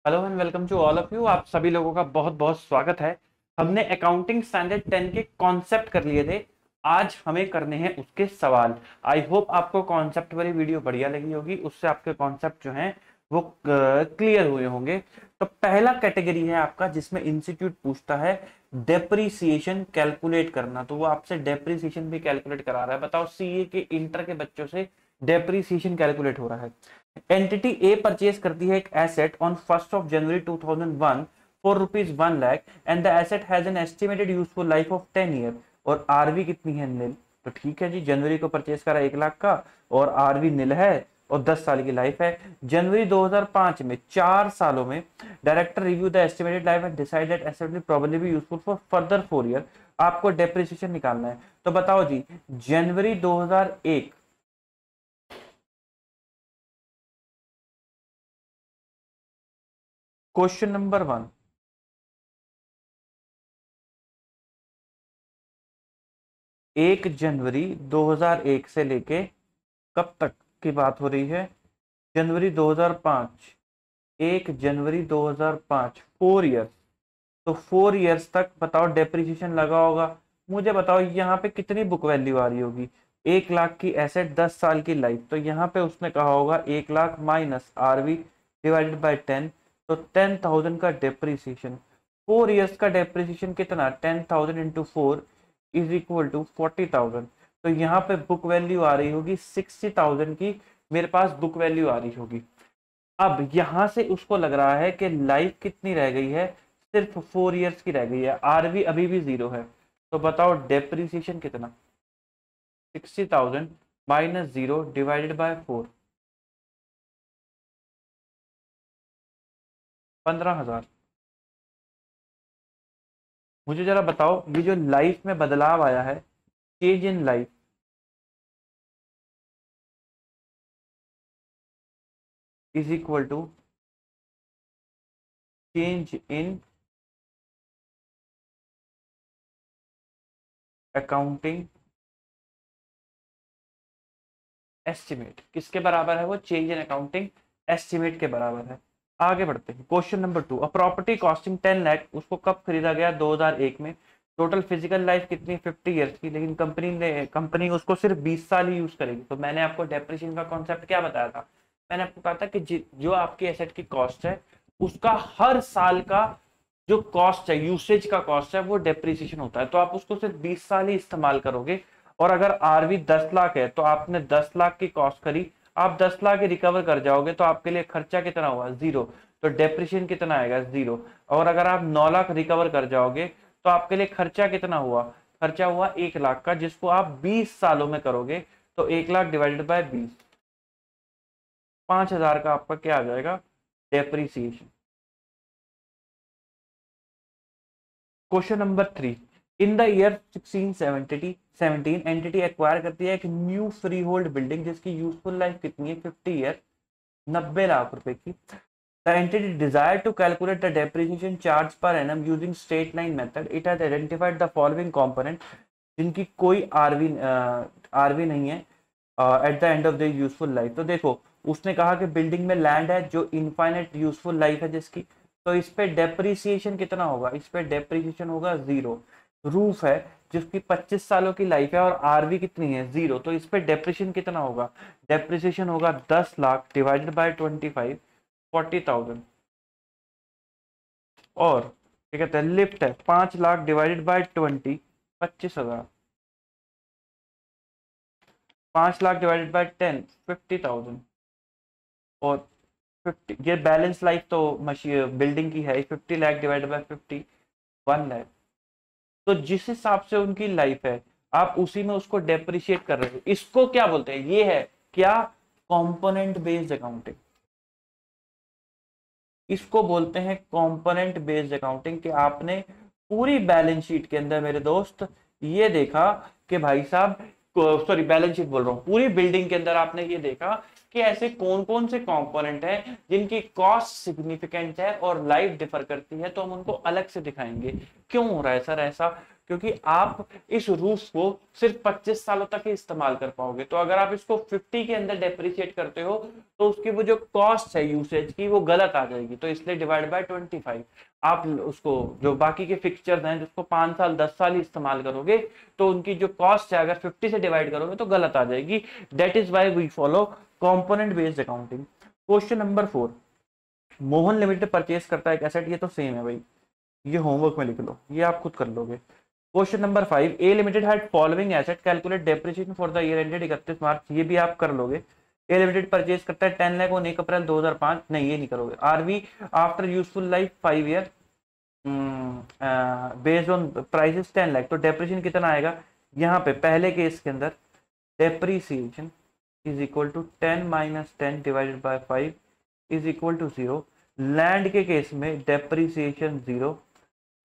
Hello and welcome to all of you. आप सभी लोगों का बहुत बहुत स्वागत है। हमने अकाउंटिंग स्टैंडर्ड 10 के कॉन्सेप्ट कर लिए थे। आज हमें करने हैं उसके सवाल। आई होप आपको कॉन्सेप्ट वाली वीडियो बढ़िया लगी होगी, उससे आपके कॉन्सेप्ट जो हैं वो क्लियर हुए होंगे। तो पहला कैटेगरी है आपका जिसमें इंस्टीट्यूट पूछता है डेप्रीसिएशन कैलकुलेट करना, तो वो आपसे डेप्रीसिएशन भी कैलकुलेट करा रहा है। बताओ सीए के इंटर के बच्चों से डेप्रीसिएशन कैलकुलेट हो रहा है। एंटिटी ए परचेज करती है एक asset on 1st of January 2001 for ₹1 lakh and the asset has an estimated useful life of 10 year और आरवी कितनी है? निल। तो ठीक है जी, जनवरी को परचेज करा 1 लाख का और आरवी निल है और 10 साल की लाइफ है। जनवरी 2005 में 4 सालों में director review the estimated life and decide that asset will probably be useful for further 4 year. आपको डेप्रिसिएशन निकालना है। तो बताओ जी, जनवरी 2001 क्वेश्चन नंबर 1, 1 जनवरी 2001 से लेके कब तक की बात हो रही है? जनवरी 2005, 1 जनवरी 2005, 4 ईयर्स। तो 4 ईयर्स तक बताओ डेप्रिसिएशन लगा होगा। मुझे बताओ यहाँ पे कितनी बुक वैल्यू आ रही होगी? 1 लाख की एसेट, 10 साल की लाइफ, तो यहाँ पे उसने कहा होगा 1 lakh minus RV divided by 10, तो 10,000 का डेप्रिसिएशन। 4 ईयर्स का डेप्रिसिएशन कितना? 10,000 इंटू 4 इज इक्वल टू 40,000। तो यहाँ पे बुक वैल्यू आ रही होगी 60,000 की, मेरे पास बुक वैल्यू आ रही होगी। अब यहां से उसको लग रहा है कि लाइफ कितनी रह गई है? सिर्फ 4 ईयर्स की रह गई है, आरवी अभी भी 0 है। तो बताओ डेप्रिसिएशन कितना? 60,000 माइनस 0 डिवाइडेड बाय 4, 15,000। मुझे जरा बताओ, ये जो लाइफ में बदलाव आया है, change in life, is equal to change in accounting estimate. किसके बराबर है वो? चेंज इन अकाउंटिंग एस्टिमेट के बराबर है। आगे बढ़ते हैं। Question number 2, a property costing 10 lakh, उसको कब खरीदा गया? 2001 में। टोटल फिजिकल लाइफ कितनी? 50 ईयर्स की, लेकिन कंपनी उसको सिर्फ 20 साल ही यूज करेगी। तो मैंने आपको डेप्रिसिएशन का कॉन्सेप्ट क्या बताया था? मैंने आपको कहा था कि जो आपकी एसेट की कॉस्ट है उसका हर साल का जो कॉस्ट है, यूसेज का कॉस्ट है, वो डेप्रिसिएशन होता है। तो आप उसको सिर्फ 20 साल ही इस्तेमाल करोगे। और अगर आरवी 10 लाख है तो आपने 10 लाख की कॉस्ट करी, आप 10 लाख रिकवर कर जाओगे, तो आपके लिए खर्चा कितना हुआ? 0। तो डेप्रिसिएशन कितना आएगा? 0। और अगर आप 9 लाख रिकवर कर जाओगे तो आपके लिए खर्चा कितना हुआ? खर्चा हुआ 1 लाख का, जिसको आप 20 सालों में करोगे। तो 1 लाख डिवाइडेड बाय 20, 5,000 का आपका क्या आ जाएगा? Depreciation. Question number 3, in the year 1617 entity acquire करती है एक न्यू फ्री होल्ड बिल्डिंग जिसकी यूजफुल लाइफ कितनी है? 50 ईयर, 90 लाख रुपए की। The entity desire to calculate the depreciation charge per annum using straight line method, it has identified the following component जिनकी कोई आरवी नहीं है at the end of the useful life. तो देखो, उसने कहा कि बिल्डिंग में लैंड है जो इनफाइनाइट यूजफुल लाइफ है जिसकी, तो इस पे डेप्रिसिएशन कितना होगा? इस पे डेप्रिसिएशन होगा 0। रूफ है जिसकी 25 सालों की लाइफ है और आरवी कितनी है? 0। तो इस पे डेप्रिसिएशन कितना होगा? डेप्रिसिएशन होगा 10 लाख डिवाइडेड बाय 25, 40,000। और क्या कहते हैं, लिफ्ट है 5 lakh divided bye 20, 25,000। 5 lakh divided by 10, 50,000। और 50, ये बैलेंस लाइफ तो मशीन बिल्डिंग की है, 50 लाख डिवाइडेड बाय 50, 1 लाख। तो जिस हिसाब से उनकी लाइफ है आप उसी में उसको डेप्रिशिएट कर रहे हो। इसको क्या बोलते हैं? ये है क्या? Component based accounting. इसको बोलते हैं कंपोनेंट बेस्ड अकाउंटिंग। कि आपने पूरी बैलेंस शीट के अंदर मेरे दोस्त ये देखा कि भाई साहब, सॉरी बैलेंस शीट बोल रहा हूं, पूरी बिल्डिंग के अंदर आपने ये देखा कि ऐसे कौन कौन से कंपोनेंट हैं जिनकी कॉस्ट सिग्निफिकेंट है और लाइफ डिफर करती है, तो हम उनको अलग से दिखाएंगे। क्यों हो रहा है सर ऐसा? क्योंकि आप इस रूफ को सिर्फ 25 सालों तक ही इस्तेमाल कर पाओगे। तो अगर आप इसको 50 के अंदर डेप्रिशिएट करते हो तो उसकी वो जो कॉस्ट है यूसेज की वो गलत आ जाएगी। तो इसलिए डिवाइड बाय 25। आप उसको जो बाकी के फिक्सचर्स हैं जिसको 5 साल 10 साल ही इस्तेमाल करोगे तो उनकी जो कॉस्ट है अगर 50 से डिवाइड करोगे तो गलत आ जाएगी। That is why we follow component based accounting. Question number 4, Mohan limited purchase करता है एक एसेट। ये तो सेम है भाई, ये होमवर्क में लिख लो, ये आप खुद कर लोगे। Question number 5, A limited had following asset, calculate depreciation for the year ended 31 मार्च। ये भी आप कर लोगे। ए लिमिटेड परचेज करता है 10 लाख ऑन 1 अप्रैल 2005। नहीं, ये नहीं करोगे। RV after useful life 5 year based on prices 10 lakh. तो डेप्रिसिएशन कितना आएगा यहाँ पे पहले केस के अंदर? Depreciation is equal to 10 minus 10 divided by 5 is equal to 0। Land के केस में डेप्रिसिएशन 0।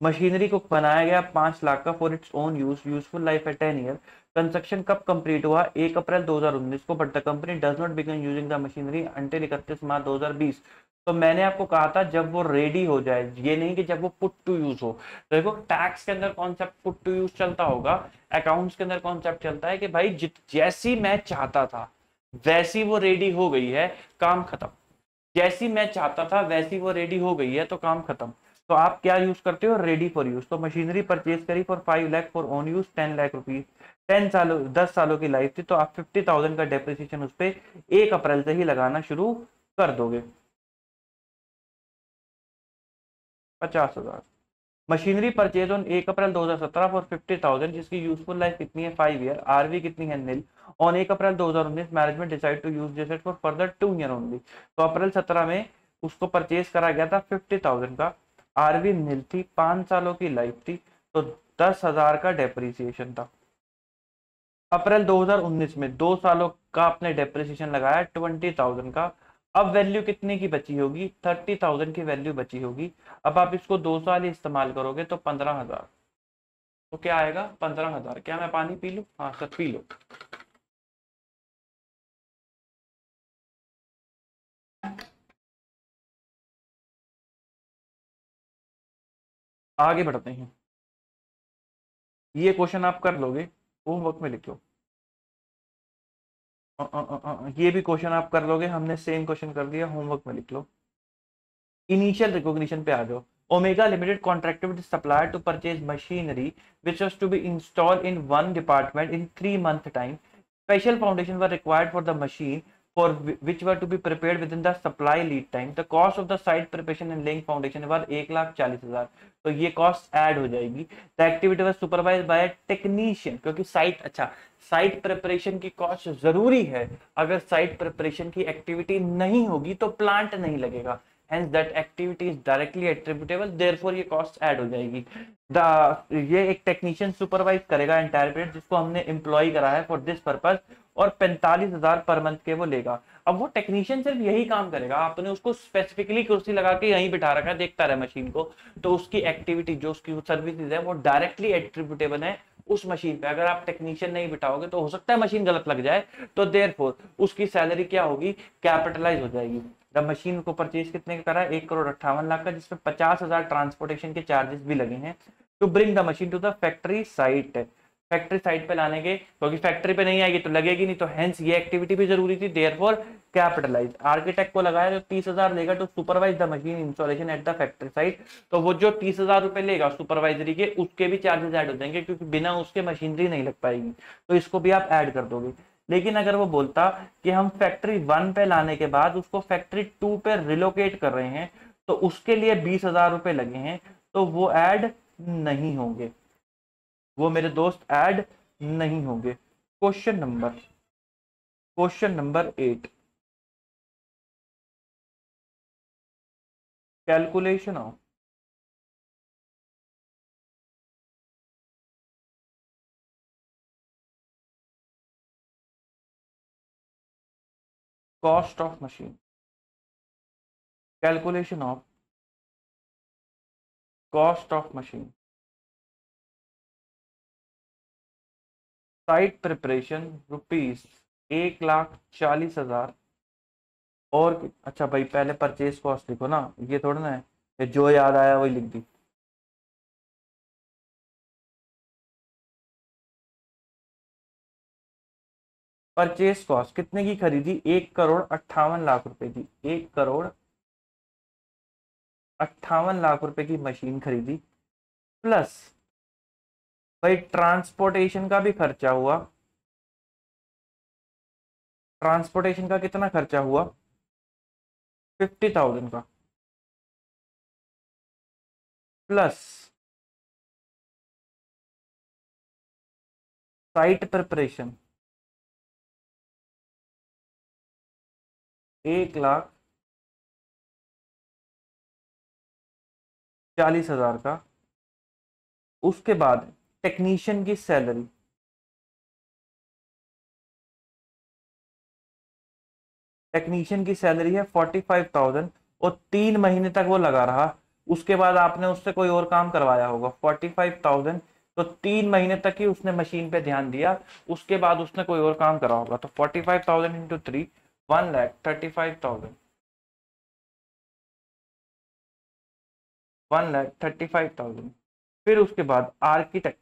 मशीनरी को बनाया गया 5 लाख का for its own use, useful life है 10 ईयर। कंस्ट्रक्शन कब कंप्लीट हुआ? 1 अप्रैल 2019 को, but the company does not begin using the machinery until 31 मार्च 2020। तो मैंने आपको कहा था जब वो रेडी हो जाए, ये नहीं कि जब वो पुट टू यूज हो। तो देखो टैक्स के अंदर कॉन्सेप्ट पुट टू यूज चलता होगा, अकाउंट्स के अंदर कॉन्सेप्ट चलता है कि भाई जैसी मैं चाहता था वैसी वो रेडी हो गई है, काम खत्म। जैसी मैं चाहता था वैसी वो रेडी हो गई है तो काम खत्म। तो आप क्या यूज करते हो? Ready for use. तो मशीनरी परचेज करी for 5 lakh for own use, 10 lakh rupees. 10 सालों की लाइफ थी तो आप 50,000 का डेप्रिसिएशन उस पर 1 अप्रैल से ही लगाना शुरू कर दोगे। 50,000। Machinery purchase on 1 April 2017 for 50,000 जिसकी यूजफुल लाइफ कितनी है? 5 ईयर। आरवी कितनी है? Nil. On 1 April 2019 management decide to use this for further 2 year only. तो अप्रैल 17 में उसको परचेज करा गया था 50,000 का। आरवी नील थी, 5 सालों की लाइफ थी, तो 10,000 का डेप्रिसिएशन था। अप्रैल 2019 में 2 सालों का आपने डेप्रिसिएशन लगाया 20,000 का। अब वैल्यू कितने की बची होगी? 30,000 की वैल्यू बची होगी। अब आप इसको 2 साल ही इस्तेमाल करोगे तो 15,000। तो क्या आएगा? 15,000। क्या मैं पानी पी लूं? हाँ सर पी लो। आगे बढ़ते हैं, ये क्वेश्चन आप कर लोगे, होमवर्क में लिख लो। ये भी क्वेश्चन आप कर लोगे, हमने सेम क्वेश्चन कर दिया, होमवर्क में लिख लो। इनिशियल रिकॉग्निशन पे आ जाओ। Omega limited contracted with supplier to purchase machinery which was to be installed in one department in 3 month time. Special foundation were required for the machine for which were to be prepared within the supply lead time. The cost of the site preparation and laying foundation were 1,40,000। तो ये cost add हो जाएगी। The activity was supervised by technician, क्योंकि site अच्छा site preparation की cost जरूरी है। अगर साइट प्रिपरेशन की एक्टिविटी नहीं होगी तो प्लांट नहीं लगेगा। hence that activity is directly attributable, therefore ये कॉस्ट ऐड हो जाएगी। ये एक टेक्नीशियन सुपरवाइज करेगा एंटायर पीरियड, जिसको हमने एम्प्लॉय करा है फॉर दिस पर्पज, और 45,000 पर मंथ के वो लेगा। अब वो टेक्नीशियन सिर्फ यही काम करेगा, आपने उसको स्पेसिफिकली कुर्सी लगा के यहीं बिठा रखा है, देखता रहे मशीन को, तो उसकी एक्टिविटी जो उसकी सर्विसेज है वो डायरेक्टली एट्रीब्यूटेबल है उस मशीन पे। अगर आप टेक्नीशियन नहीं बिठाओगे तो हो सकता है मशीन गलत लग जाए, तो देयरफॉर उसकी सैलरी क्या होगी? कैपिटलाइज हो जाएगी। जब मशीन को परचेज कितने का करा है? 1,58,00,000 का, जिसमें 50,000 ट्रांसपोर्टेशन के चार्जेस भी लगे हैं। To bring the machine to the factory site, factory site पे लाने के, क्योंकि फैक्ट्री पे नहीं आएगी तो लगेगी नहीं, तो हेंस ये एक्टिविटी भी जरूरी थी, देयरफॉर कैपिटलाइज। आर्किटेक्ट को लगाया तो 30,000 लेगा to supervise the machine installation at the factory site. तो वो जो 30,000 रुपए लेगा सुपरवाइजरी के, उसके भी चार्जेस ऐड हो जाएंगे, क्योंकि बिना उसके मशीनरी नहीं लग पाएगी, तो इसको भी आप ऐड कर दोगे। लेकिन अगर वो बोलता कि हम फैक्ट्री 1 पे लाने के बाद उसको फैक्ट्री 2 पे रिलोकेट कर रहे हैं तो उसके लिए 20,000 रुपए लगे हैं, तो वो ऐड नहीं होंगे, वो मेरे दोस्त ऐड नहीं होंगे। Question number 8, calculation of cost of machine, calculation of cost of machine. Site preparation ₹1,40,000, अच्छा भाई पहले परचेज कॉस्ट लिखो ना, ये थोड़ा ना है ये जो याद आया वही लिख दी। परचेज कॉस्ट कितने की खरीदी, 1,58,00,000 रुपए की, 1,58,00,000 रुपए की मशीन खरीदी, प्लस भाई ट्रांसपोर्टेशन का भी खर्चा हुआ। ट्रांसपोर्टेशन का कितना खर्चा हुआ, 50,000 का, प्लस साइट प्रिपरेशन 1,40,000 का। उसके बाद टेक्नीशियन की सैलरी, टेक्नीशियन की सैलरी है 45,000, और 3 महीने तक वो लगा रहा। उसके बाद आपने उससे कोई और काम करवाया होगा, 45,000, तो 3 महीने तक ही उसने मशीन पे ध्यान दिया, उसके बाद उसने कोई और काम करा होगा, तो 45,000 इंटू 3, 1,35,000, 1,35,000। फिर उसके बाद architect,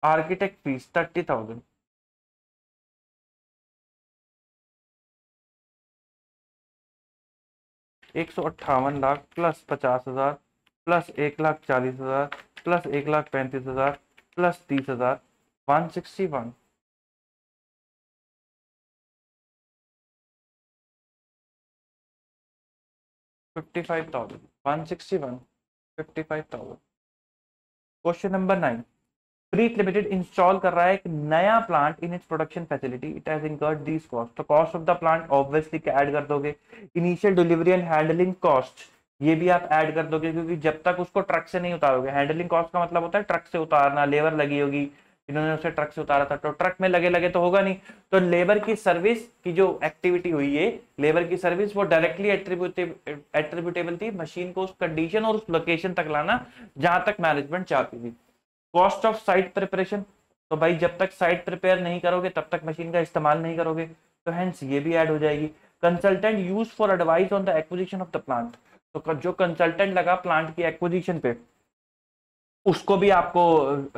architect fees 30,000, 158 lakh plus 50,000 plus 1,40,000 plus 1,35,000 plus 30,000, 161। 55,000, 161, 55,000। Question number 9, Preet limited install कर रहा है एक नया plant in its production facility, it has incurred these cost. तो cost of the plant obviously क्या ऐड कर दोगे, initial delivery and handling cost, ये भी आप ऐड कर दोगे, क्योंकि जब तक उसको ट्रक से नहीं उतारोगे, हैंडलिंग कॉस्ट का मतलब होता है ट्रक से उतारना, लेबर लगी होगी, इन्होंने उसे ट्रक से उतारा था, तो ट्रक में लगे लगे तो होगा नहीं, तो लेबर की सर्विस की जो एक्टिविटी हुई है, लेबर की सर्विस, वो डायरेक्टली एट्रीब्यूटेबल थी मशीन को उस कंडीशन और उस लोकेशन तक लाना जहां तक मैनेजमेंट चाहती थी। कॉस्ट ऑफ साइट प्रिपरेशन, तो भाई जब तक साइट प्रिपेयर नहीं करोगे तब तक मशीन का इस्तेमाल नहीं करोगे, तो हेंस ये भी ऐड हो जाएगी। Consultant use for advice on the acquisition of the plant, तो जो कंसल्टेंट लगा प्लांट की एक्विजिशन पे, उसको भी आपको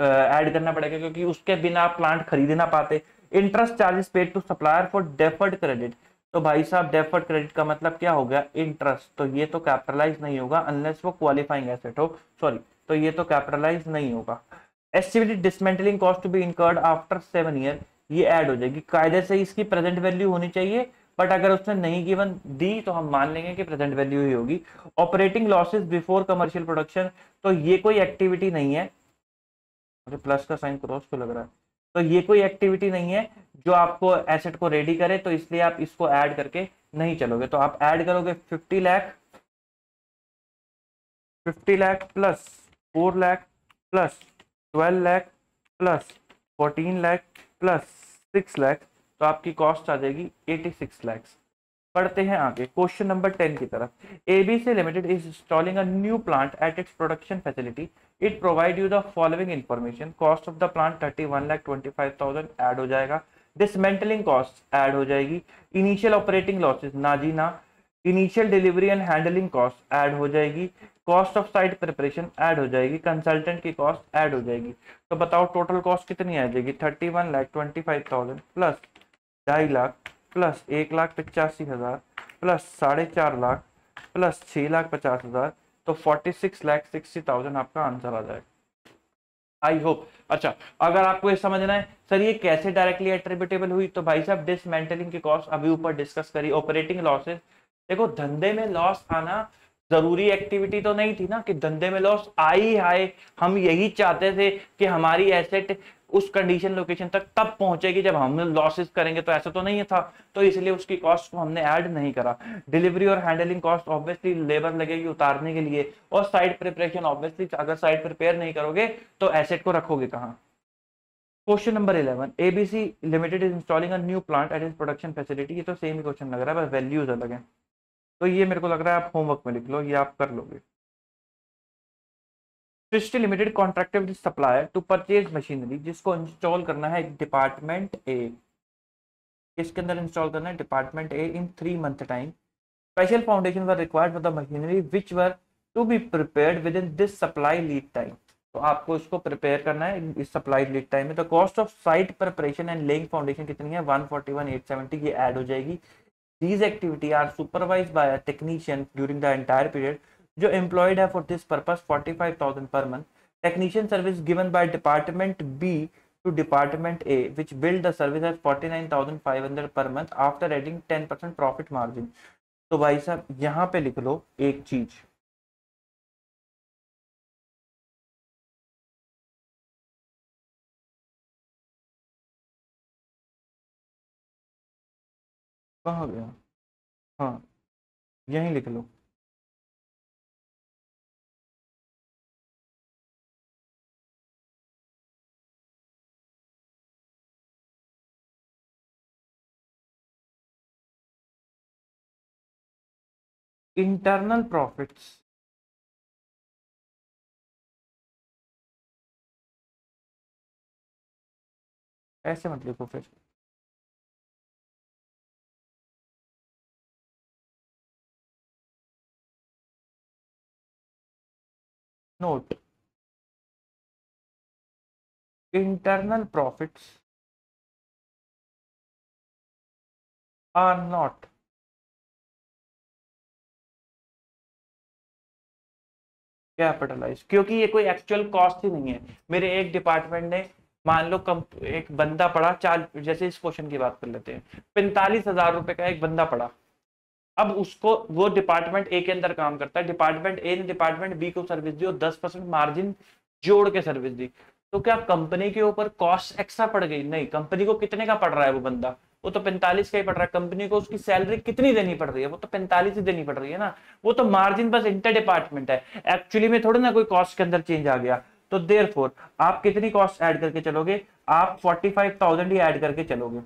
ऐड करना पड़ेगा, क्योंकि उसके बिना आप प्लांट खरीद ना पाते। Interest charges paid to supplier for deferred credit, तो भाई साहब डेफर्ड क्रेडिट का मतलब क्या हो गया, इंटरेस्ट, तो ये तो कैपिटलाइज नहीं होगा अनलेस वो क्वालिफाइंग एसेट हो, सॉरी, तो ये तो कैपिटलाइज नहीं होगा। Estimated dismantling cost to be incurred after 7 year, ये ऐड हो जाएगी। कायदे से इसकी प्रेजेंट वैल्यू होनी चाहिए, बट अगर उसने नहीं गिवन दी तो हम मान लेंगे कि प्रेजेंट वैल्यू ही होगी। Operating losses before commercial production, तो ये कोई एक्टिविटी नहीं है, मुझे प्लस का साइन क्रॉस क्यों लग रहा है, तो ये कोई एक्टिविटी नहीं है जो आपको एसेट को रेडी करे, तो इसलिए आप इसको ऐड करके नहीं चलोगे, तो आप ऐड करोगे 50 lakh, 50 lakh plus 4 lakh plus 12 lakh plus 14 lakh plus 6 lakh, तो आपकी कॉस्ट आ जाएगी 86 लाख। पढ़ते हैं आगे क्वेश्चन नंबर 10 की तरफ। ABC limited is installing a new plant at its production facility, it provide you the following information. Cost of the plant 31,25,000 add हो जाएगा। डिसमेंटलिंग कॉस्ट ऐड हो जाएगी। इनिशियल ऑपरेटिंग लॉसेस ना जी ना। Initial delivery and handling cost add हो जाएगी। Cost of site preparation add हो जाएगी। कंसल्टेंट की कॉस्ट ऐड हो जाएगी। तो बताओ टोटल कॉस्ट कितनी आ जाएगी, 31,25,000 plus 2.5 lakh plus 1,85,000 plus 4.5 lakh plus 6,50,000, तो 46,60,000 आपका आंसर आ जाएगा। I hope. अच्छा, अगर आपको ये समझना है सर ये कैसे डायरेक्टली एट्रीब्यूटेबल हुई, तो भाई साहब डिसमेंटलिंग की कॉस्ट अभी ऊपर डिस्कस करी। ऑपरेटिंग लॉसेस, देखो धंधे में लॉस आना जरूरी एक्टिविटी तो नहीं थी ना कि धंधे में लॉस आई आए, हम यही चाहते थे कि हमारी एसेट उस कंडीशन लोकेशन तक तब पहुंचेगी जब हम लॉसेस करेंगे, तो ऐसा तो नहीं था, तो इसलिए उसकी कॉस्ट को हमने ऐड नहीं करा। डिलीवरी और हैंडलिंग कॉस्ट ऑब्वियसली लेबर लगेगी उतारने के लिए, और साइट प्रिपरेशन ऑब्वियसली अगर साइट प्रिपेयर नहीं करोगे तो एसेट को रखोगे कहां। Question number 11, ABC limited is installing a new plant at is production facility, ये तो सेम ही क्वेश्चन लग रहा है बस वैल्यूज अलग है, तो ये मेरे को लग रहा है आप होमवर्क में लिख लो, ये आप कर लोगे। Srishti limited contracted with supplier to purchase machinery, जिसको इंस्टॉल करना है डिपार्टमेंट ए। इसके अंदर इंस्टॉल करना है department A in 3 month time. Special foundation were required for the machinery which were to be prepared within this supply lead time. तो आपको इसको प्रिपेयर करना है इस सप्लाई लीड टाइम में। The cost of site preparation and laying foundation कितनी है? 141,870 ये ऐड हो जाएगी। These activity are supervised by a technician during the entire period, जो employed है for this purpose 45,000 per month. Technician service given by Department B to Department A, which billed the service as 49,500 per month after adding 10% profit margin. तो भाई साहब यहाँ पे लिख लो एक चीज, कहाँ गया? हाँ, यहीं लिख लो। इंटरनल प्रॉफिट्स, ऐसे मत लिखो फिर। Note, internal profits are not capitalize, क्योंकि ये कोई एक्चुअल कॉस्ट ही नहीं है। मेरे एक डिपार्टमेंट ने, मान लो एक बंदा पड़ा, चार, जैसे इस क्वेश्चन की बात कर लेते हैं, 45,000 रुपए का एक बंदा पड़ा। अब उसको, वो डिपार्टमेंट ए के अंदर काम करता है, डिपार्टमेंट ए ने डिपार्टमेंट बी को सर्विस दी और 10% मार्जिन जोड़ के सर्विस दी। तो क्या कंपनी के ऊपर कॉस्ट एक्स्ट्रा पड़ गई? नहीं। कंपनी को कितने का पड़ रहा है वो बंदा? वो तो 45 का ही पड़ रहा है। कंपनी को उसकी सैलरी कितनी देनी पड़ रही है? वो तो 45 ही देनी पड़ रही है ना। वो तो मार्जिन बस इंटर डिपार्टमेंट है, एक्चुअली में थोड़ा ना कोई कॉस्ट के अंदर चेंज आ गया। तो देयरफॉर आप कितनी कॉस्ट ऐड करके चलोगे? आप 45,000 ही ऐड करके चलोगे।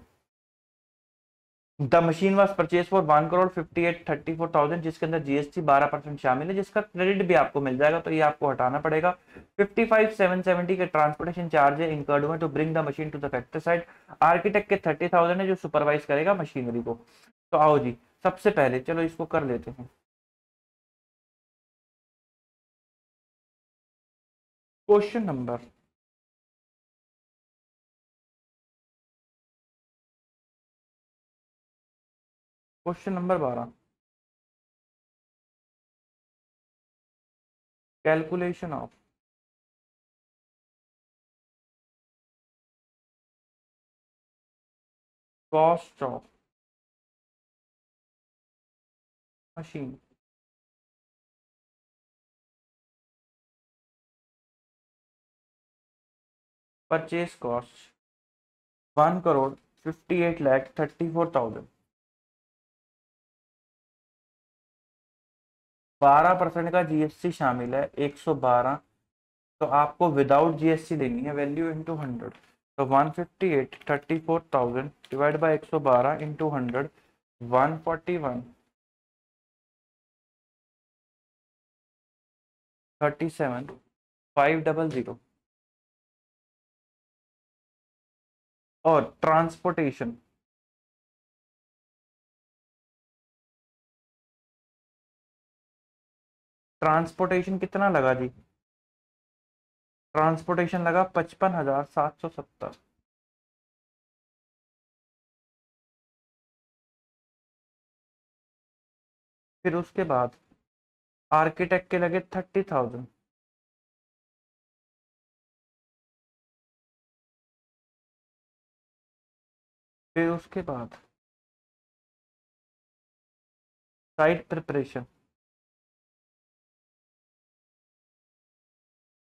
The machine was purchase for 1,58,34,000, जिसके अंदर जीएसटी 12% शामिल है, जिसका क्रेडिट भी आपको मिल जाएगा, तो ये आपको हटाना पड़ेगा। 55,770 के ट्रांसपोर्टेशन चार्ज है इंकर्ड हुए to bring the machine to the factory side. Architect के 30,000 है जो सुपरवाइज करेगा मशीनरी को। तो आओ जी, सबसे पहले चलो इसको कर लेते हैं। Question number question number 12, calculation of cost of machine. Purchase cost 1,58,34,000। 12% का जीएसटी शामिल है, 112। तो आपको विदाउट जीएसटी देनी है वैल्यू इंटू 100। तो 158,34,000 डिवाइड बाई 112 इंटू 100, 141,37,500। और ट्रांसपोर्टेशन, ट्रांसपोर्टेशन कितना लगा जी? ट्रांसपोर्टेशन लगा 55,770। फिर उसके बाद आर्किटेक्ट के लगे 30,000। फिर उसके बाद साइट प्रिपरेशन,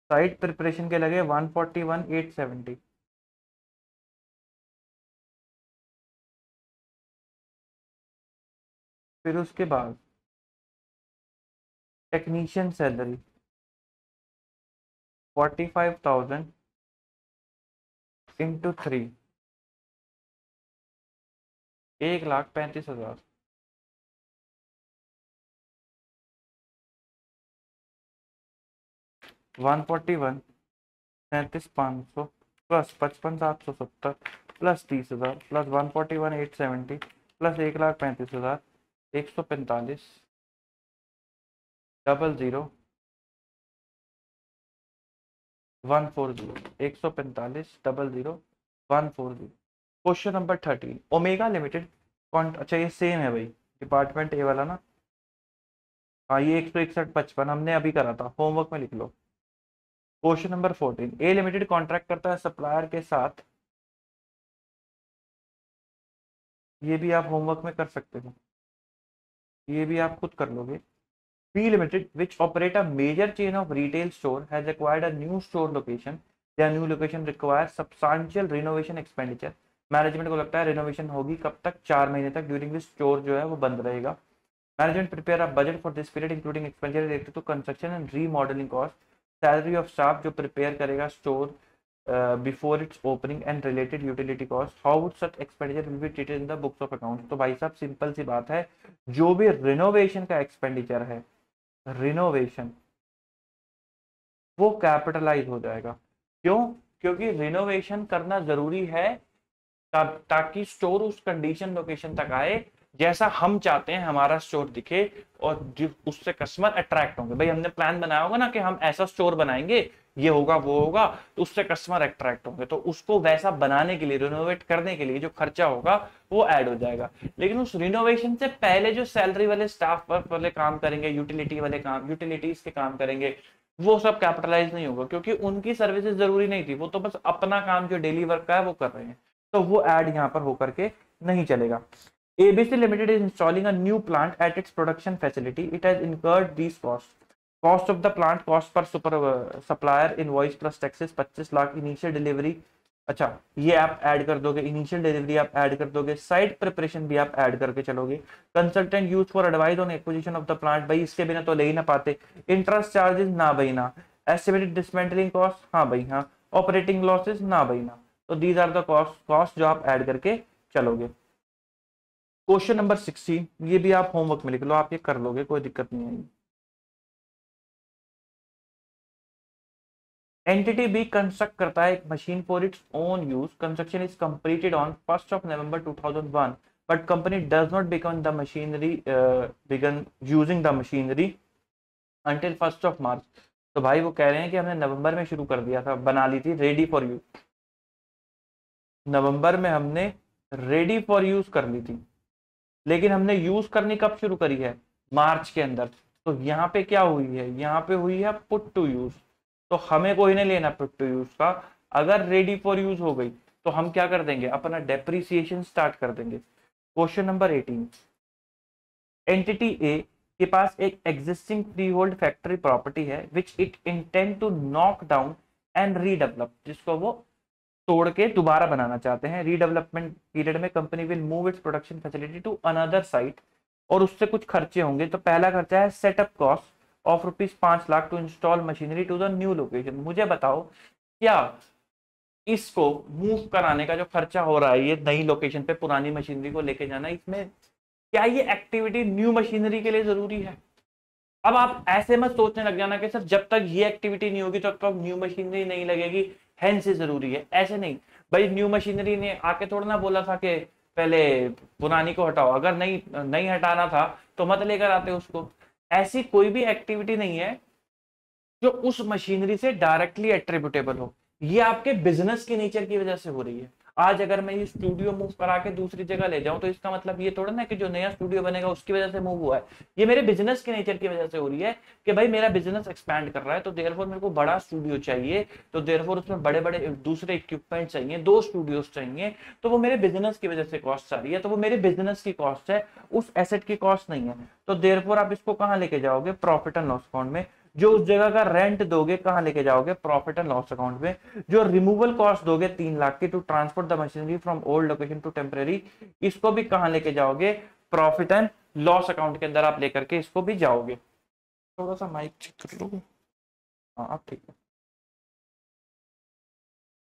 साइट प्रिपरेशन के लगे 141,870। फिर उसके बाद technician salary 45,000 into 3, 1,35,000। 141 37,500 plus 55,770 plus 30,000 plus 141,870 plus 1,35,145 00 140 145 00 140। Question number 13 omega limited अच्छा ये सेम है भाई, डिपार्टमेंट ए वाला ना। हाँ ये 161.55 हमने अभी करा था, होमवर्क में लिख लो। क्वेश्चन नंबर 14 ए लिमिटेड कॉन्ट्रैक्ट करता है सप्लायर के साथ, ये भी आप होमवर्क में कर सकते हो, ये भी आप खुद कर लोगे। B limited which operate a major chain of retail store has acquired a new store location, या new location require substantial renovation expenditure. Management को लगता है रिनोवेशन होगी कब तक, 4 महीने तक, ड्यूरिंग दिस स्टोर जो है वो बंद रहेगा। Management prepare a budget for this period including expenditure related to construction and remodelling cost. Salary of staff जो प्रिपेयर करेगा store before its opening and related utility cost, how would such expenditure will be treated in the books of account. तो भाई साहब simple सी बात है, जो भी renovation का एक्सपेंडिचर है, रिनोवेशन, वो कैपिटलाइज हो जाएगा। क्यों? क्योंकि रिनोवेशन करना जरूरी है ताकि स्टोर उस कंडीशन लोकेशन तक आए जैसा हम चाहते हैं हमारा स्टोर दिखे, और उससे कस्टमर अट्रैक्ट होंगे। भाई हमने प्लान बनाया होगा ना कि हम ऐसा स्टोर बनाएंगे, ये होगा वो होगा, तो उससे कस्टमर अट्रैक्ट होंगे, तो उसको वैसा बनाने के लिए, रिनोवेट करने के लिए जो खर्चा होगा वो ऐड हो जाएगा। लेकिन उस रिनोवेशन से पहले जो सैलरी वाले स्टाफ वर्क वाले काम करेंगे, यूटिलिटी वाले काम, यूटिलिटीज के काम करेंगे, वो सब कैपिटलाइज नहीं होगा, क्योंकि उनकी सर्विसेज जरूरी नहीं थी, वो तो बस अपना काम जो डेली वर्क का है वो कर रहे हैं, तो वो ऐड यहाँ पर होकर के नहीं चलेगा। ABC Limited is installing a new plant at its production facility. It has incurred these costs. Cost of the plant, cost per supplier invoice plus taxes 25 lakh, initial delivery, अच्छा ये आप ऐड कर दोगे, इनिशियल डिलीवरी आप add कर दोगे, site preparation भी आप ऐड करके चलोगे, consultant use for advice on acquisition of the plant, भाई इसके बिना तो ले ही ना पाते, इंटरेस्ट चार्जेस ना भाई ना, एस्टिमेटेड डिसमेंटलिंग कॉस्ट हाँ भाई हाँ, ऑपरेटिंग लॉसेस ना भाई ना, तो दीज आर द कॉस्ट जो आप ऐड करके चलोगे। क्वेश्चन नंबर 16 ये भी आप होमवर्क में लिख लो, आप ये कर लोगे, कोई दिक्कत नहीं आएगी। एंटिटी बी कंस्ट्रक्ट करता है एक machine for its own use, construction is completed on 1st of November 2001, but company does not become the machinery begin using the machinery until 1st of March। तो भाई वो कह रहे हैं कि हमने नवंबर में शुरू कर दिया था, बना ली थी रेडी फॉर यूज, नवंबर में हमने रेडी फॉर यूज कर ली थी, लेकिन हमने यूज करनी कब शुरू करी है, मार्च के अंदर। तो यहाँ पे क्या हुई है, यहाँ पे हुई है पुट टू यूज, तो हमें कोई नहीं लेना पुट टू यूज का। अगर रेडी फॉर यूज हो गई तो हम क्या कर देंगे, अपना डेप्रिसिएशन स्टार्ट कर देंगे। क्वेश्चन नंबर 18 एंटिटी ए के पास एक existing free hold factory property है which it intend to knock down and redevelop, जिसको वो तोड़ के दोबारा बनाना चाहते हैं। रीडेवलपमेंट पीरियड में company will move its production facility to another site, और उससे कुछ खर्चे होंगे। तो पहला खर्चा है setup cost of ₹5 lakh to install machinery to the new location. मुझे बताओ क्या इसको मूव कराने का जो खर्चा हो रहा है, ये नई लोकेशन पे पुरानी मशीनरी को लेके जाना, इसमें क्या ये एक्टिविटी न्यू मशीनरी के लिए जरूरी है? अब आप ऐसे मत सोचने लग जाना कि सर जब तक ये एक्टिविटी नहीं होगी तब तक न्यू मशीनरी नहीं लगेगी, हैंस से जरूरी है, ऐसे नहीं। भाई न्यू मशीनरी ने आके थोड़ा ना बोला था कि पहले पुरानी को हटाओ, अगर नहीं नहीं हटाना था तो मत लेकर आते उसको। ऐसी कोई भी एक्टिविटी नहीं है जो उस मशीनरी से डायरेक्टली एट्रीब्यूटेबल हो, ये आपके बिजनेस के नेचर की वजह से हो रही है। आज अगर मैं ये स्टूडियो मूव करा के दूसरी जगह ले जाऊं तो इसका मतलब ये थोड़ा ना कि जो नया स्टूडियो बनेगा उसकी वजह से मूव हुआ है, ये मेरे बिजनेस के नेचर की वजह से हो रही है कि भाई मेरा बिजनेस एक्सपैंड कर रहा है, तो देयरफॉर मेरे को बड़ा स्टूडियो चाहिए, तो देयरफॉर उसमें बड़े बड़े दूसरे इक्विपमेंट चाहिए, 2 स्टूडियोज चाहिए, तो वो मेरे बिजनेस की वजह से कॉस्ट आ रही है, तो वो मेरे बिजनेस की कॉस्ट है, उस एसेट की कॉस्ट नहीं है। तो देयरफॉर आप इसको कहाँ लेके जाओगे, प्रॉफिट एंड लॉस अकाउंट में। जो उस जगह का रेंट दोगे कहां लेके जाओगे, प्रॉफिट एंड लॉस अकाउंट में। जो रिमूवल कॉस्ट दोगे 3 लाख की to transport the machinery from old location to temporary, इसको भी कहां लेके जाओगे, प्रॉफिट एंड लॉस अकाउंट के अंदर आप लेकर के इसको भी जाओगे। थोड़ा सा माइक चेक कर लो, हाँ ठीक है।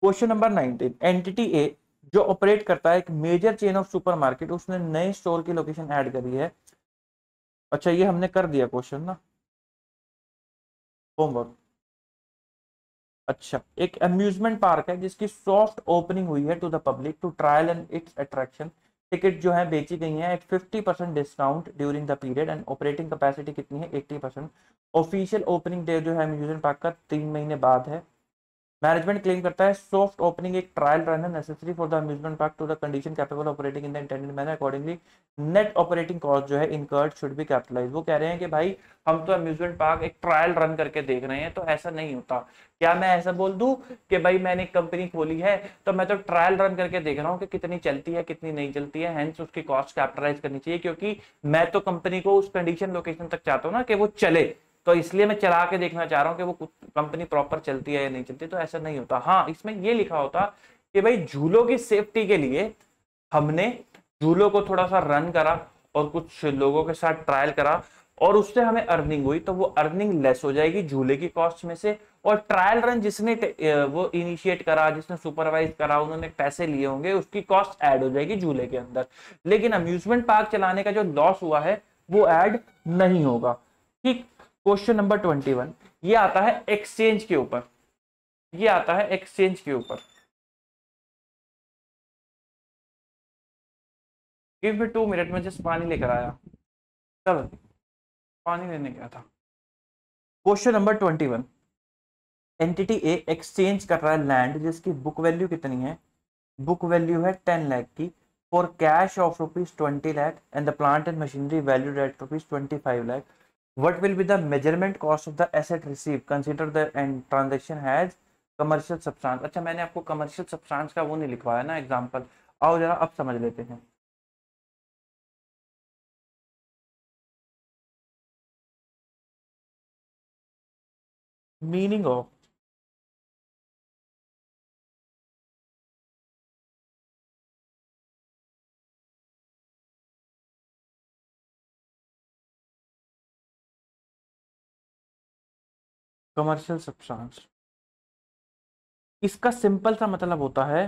क्वेश्चन नंबर 19 एंटिटी ए जो ऑपरेट करता है एक मेजर चेन ऑफ सुपरमार्केट, उसने नए स्टोर की लोकेशन ऐड करी है। अच्छा ये हमने कर दिया क्वेश्चन ना, होमवर्क। अच्छा, एक अम्यूजमेंट पार्क है जिसकी सॉफ्ट ओपनिंग हुई है to the public to trial and its attraction. Ticket जो है बेची गई है at 50% discount during the period and operating capacity कितनी है 80%। ऑफिशियल ओपनिंग डे जो है अम्यूजमेंट पार्क का 3 महीने बाद है। मैनेजमेंट क्लेम करता है सॉफ्ट ओपनिंग एक ट्रायल रन है necessary for the amusement park to the condition capable operating in the intended manner accordingly net operating cost जो है इनकर्ड शुड बी कैपिटलाइज। वो कह रहे हैं कि भाई हम तो अम्यूजमेंट पार्क एक ट्रायल रन करके देख रहे हैं, तो ऐसा नहीं होता। क्या मैं ऐसा बोल दूं कि भाई मैंने एक कंपनी खोली है तो मैं तो ट्रायल रन करके देख रहा हूँ कि कितनी चलती है कितनी नहीं चलती है, हेंस उसकी कॉस्ट कैपिटलाइज करनी चाहिए, क्योंकि मैं तो कंपनी को उस कंडीशन लोकेशन तक चाहता हूँ ना कि वो चले, तो इसलिए मैं चला के देखना चाह रहा हूँ कि वो कंपनी प्रॉपर चलती है या नहीं चलती। तो ऐसा नहीं होता। हाँ, इसमें ये लिखा होता कि भाई झूलों की सेफ्टी के लिए हमने झूलों को थोड़ा सा रन करा और कुछ लोगों के साथ ट्रायल करा और उससे हमें अर्निंग हुई, तो वो अर्निंग लेस हो जाएगी झूले की कॉस्ट में से। और ट्रायल रन जिसने वो इनिशिएट करा, जिसने सुपरवाइज करा, उन्होंने पैसे लिए होंगे, उसकी कॉस्ट ऐड हो जाएगी झूले के अंदर। लेकिन अम्यूजमेंट पार्क चलाने का जो लॉस हुआ है वो ऐड नहीं होगा। ठीक। क्वेश्चन नंबर 21 ये आता है एक्सचेंज के ऊपर। ये आता है एक्सचेंज के ऊपर। गिव मी 2 मिनट में जस्ट पानी लेकर आया। चलो, पानी लेने गया था। Question number 21। एंटिटी ए एक्सचेंज कर रहा है लैंड जिसकी बुक वैल्यू कितनी है? बुक वैल्यू है 10 लाख की for cash of ₹20 lakh and the plant and machinery valued at ₹25 lakh. What will be the measurement cost of the asset received? Consider the and transaction has commercial substance। अच्छा, मैंने आपको commercial substance का वो नहीं लिखवाया ना एग्जाम्पल। आओ जरा अब समझ लेते हैं। मीनिंग ऑफ कमर्शियल सब्सटेंस, इसका सिंपल सा मतलब होता है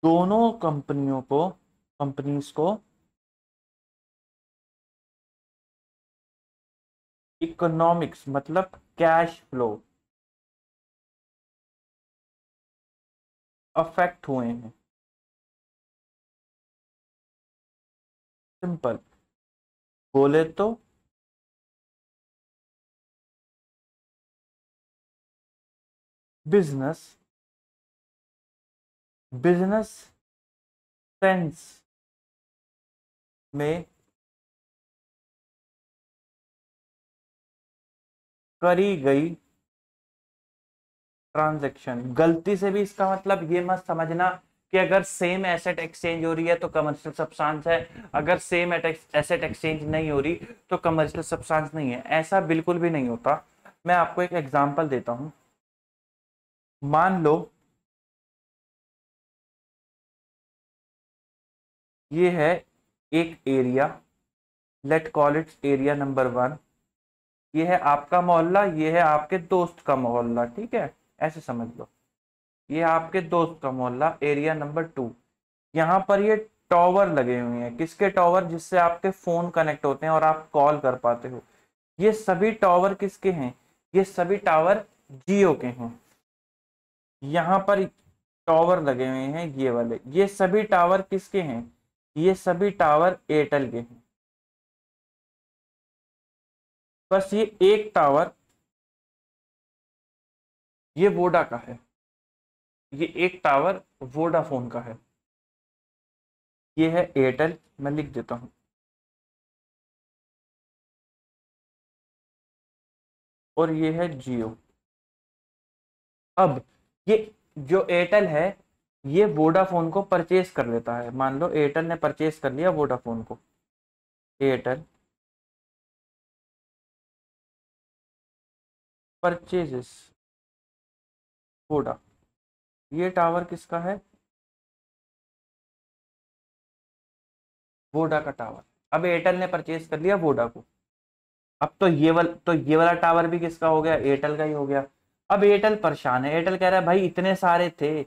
दोनों कंपनीज को इकोनॉमिक्स मतलब कैश फ्लो अफेक्ट हुए हैं। सिंपल बोले तो बिजनेस बिजनेस सेंस में करी गई ट्रांजैक्शन। गलती से भी इसका मतलब ये मत समझना कि अगर सेम एसेट एक्सचेंज हो रही है तो कमर्शियल सब्सटेंस है, अगर सेम एसेट एक्सचेंज नहीं हो रही तो कमर्शियल सब्सटेंस नहीं है। ऐसा बिल्कुल भी नहीं होता। मैं आपको एक एग्जांपल देता हूं। मान लो ये है एक area, let call it area number 1। ये है आपका मोहल्ला, ये है आपके दोस्त का मोहल्ला, ठीक है, ऐसे समझ लो। ये आपके दोस्त का मोहल्ला एरिया नंबर 2। यहाँ पर ये टॉवर लगे हुए हैं। किसके टॉवर? जिससे आपके फोन कनेक्ट होते हैं और आप कॉल कर पाते हो। ये सभी टॉवर किसके हैं? ये सभी टावर जियो के हैं। यहाँ पर टॉवर लगे हुए हैं ये वाले, ये सभी टावर किसके हैं? ये सभी टावर एयरटेल के हैं। बस ये एक टावर ये वोडा का है, ये एक टावर वोडाफोन का है। ये है एयरटेल, मैं लिख देता हूं, और ये है जियो। अब ये जो एयरटेल है ये वोडाफोन को परचेज कर लेता है। मान लो एयरटेल ने परचेज कर लिया वोडाफोन को। Airtel purchases Voda. ये टावर किसका है? वोडा का टावर। अब एयरटेल ने परचेज कर लिया वोडा को। अब तो ये वाला टावर भी किसका हो गया? एयरटेल का ही हो गया। अब एयरटेल परेशान है। एयरटेल कह रहा है भाई इतने सारे थे,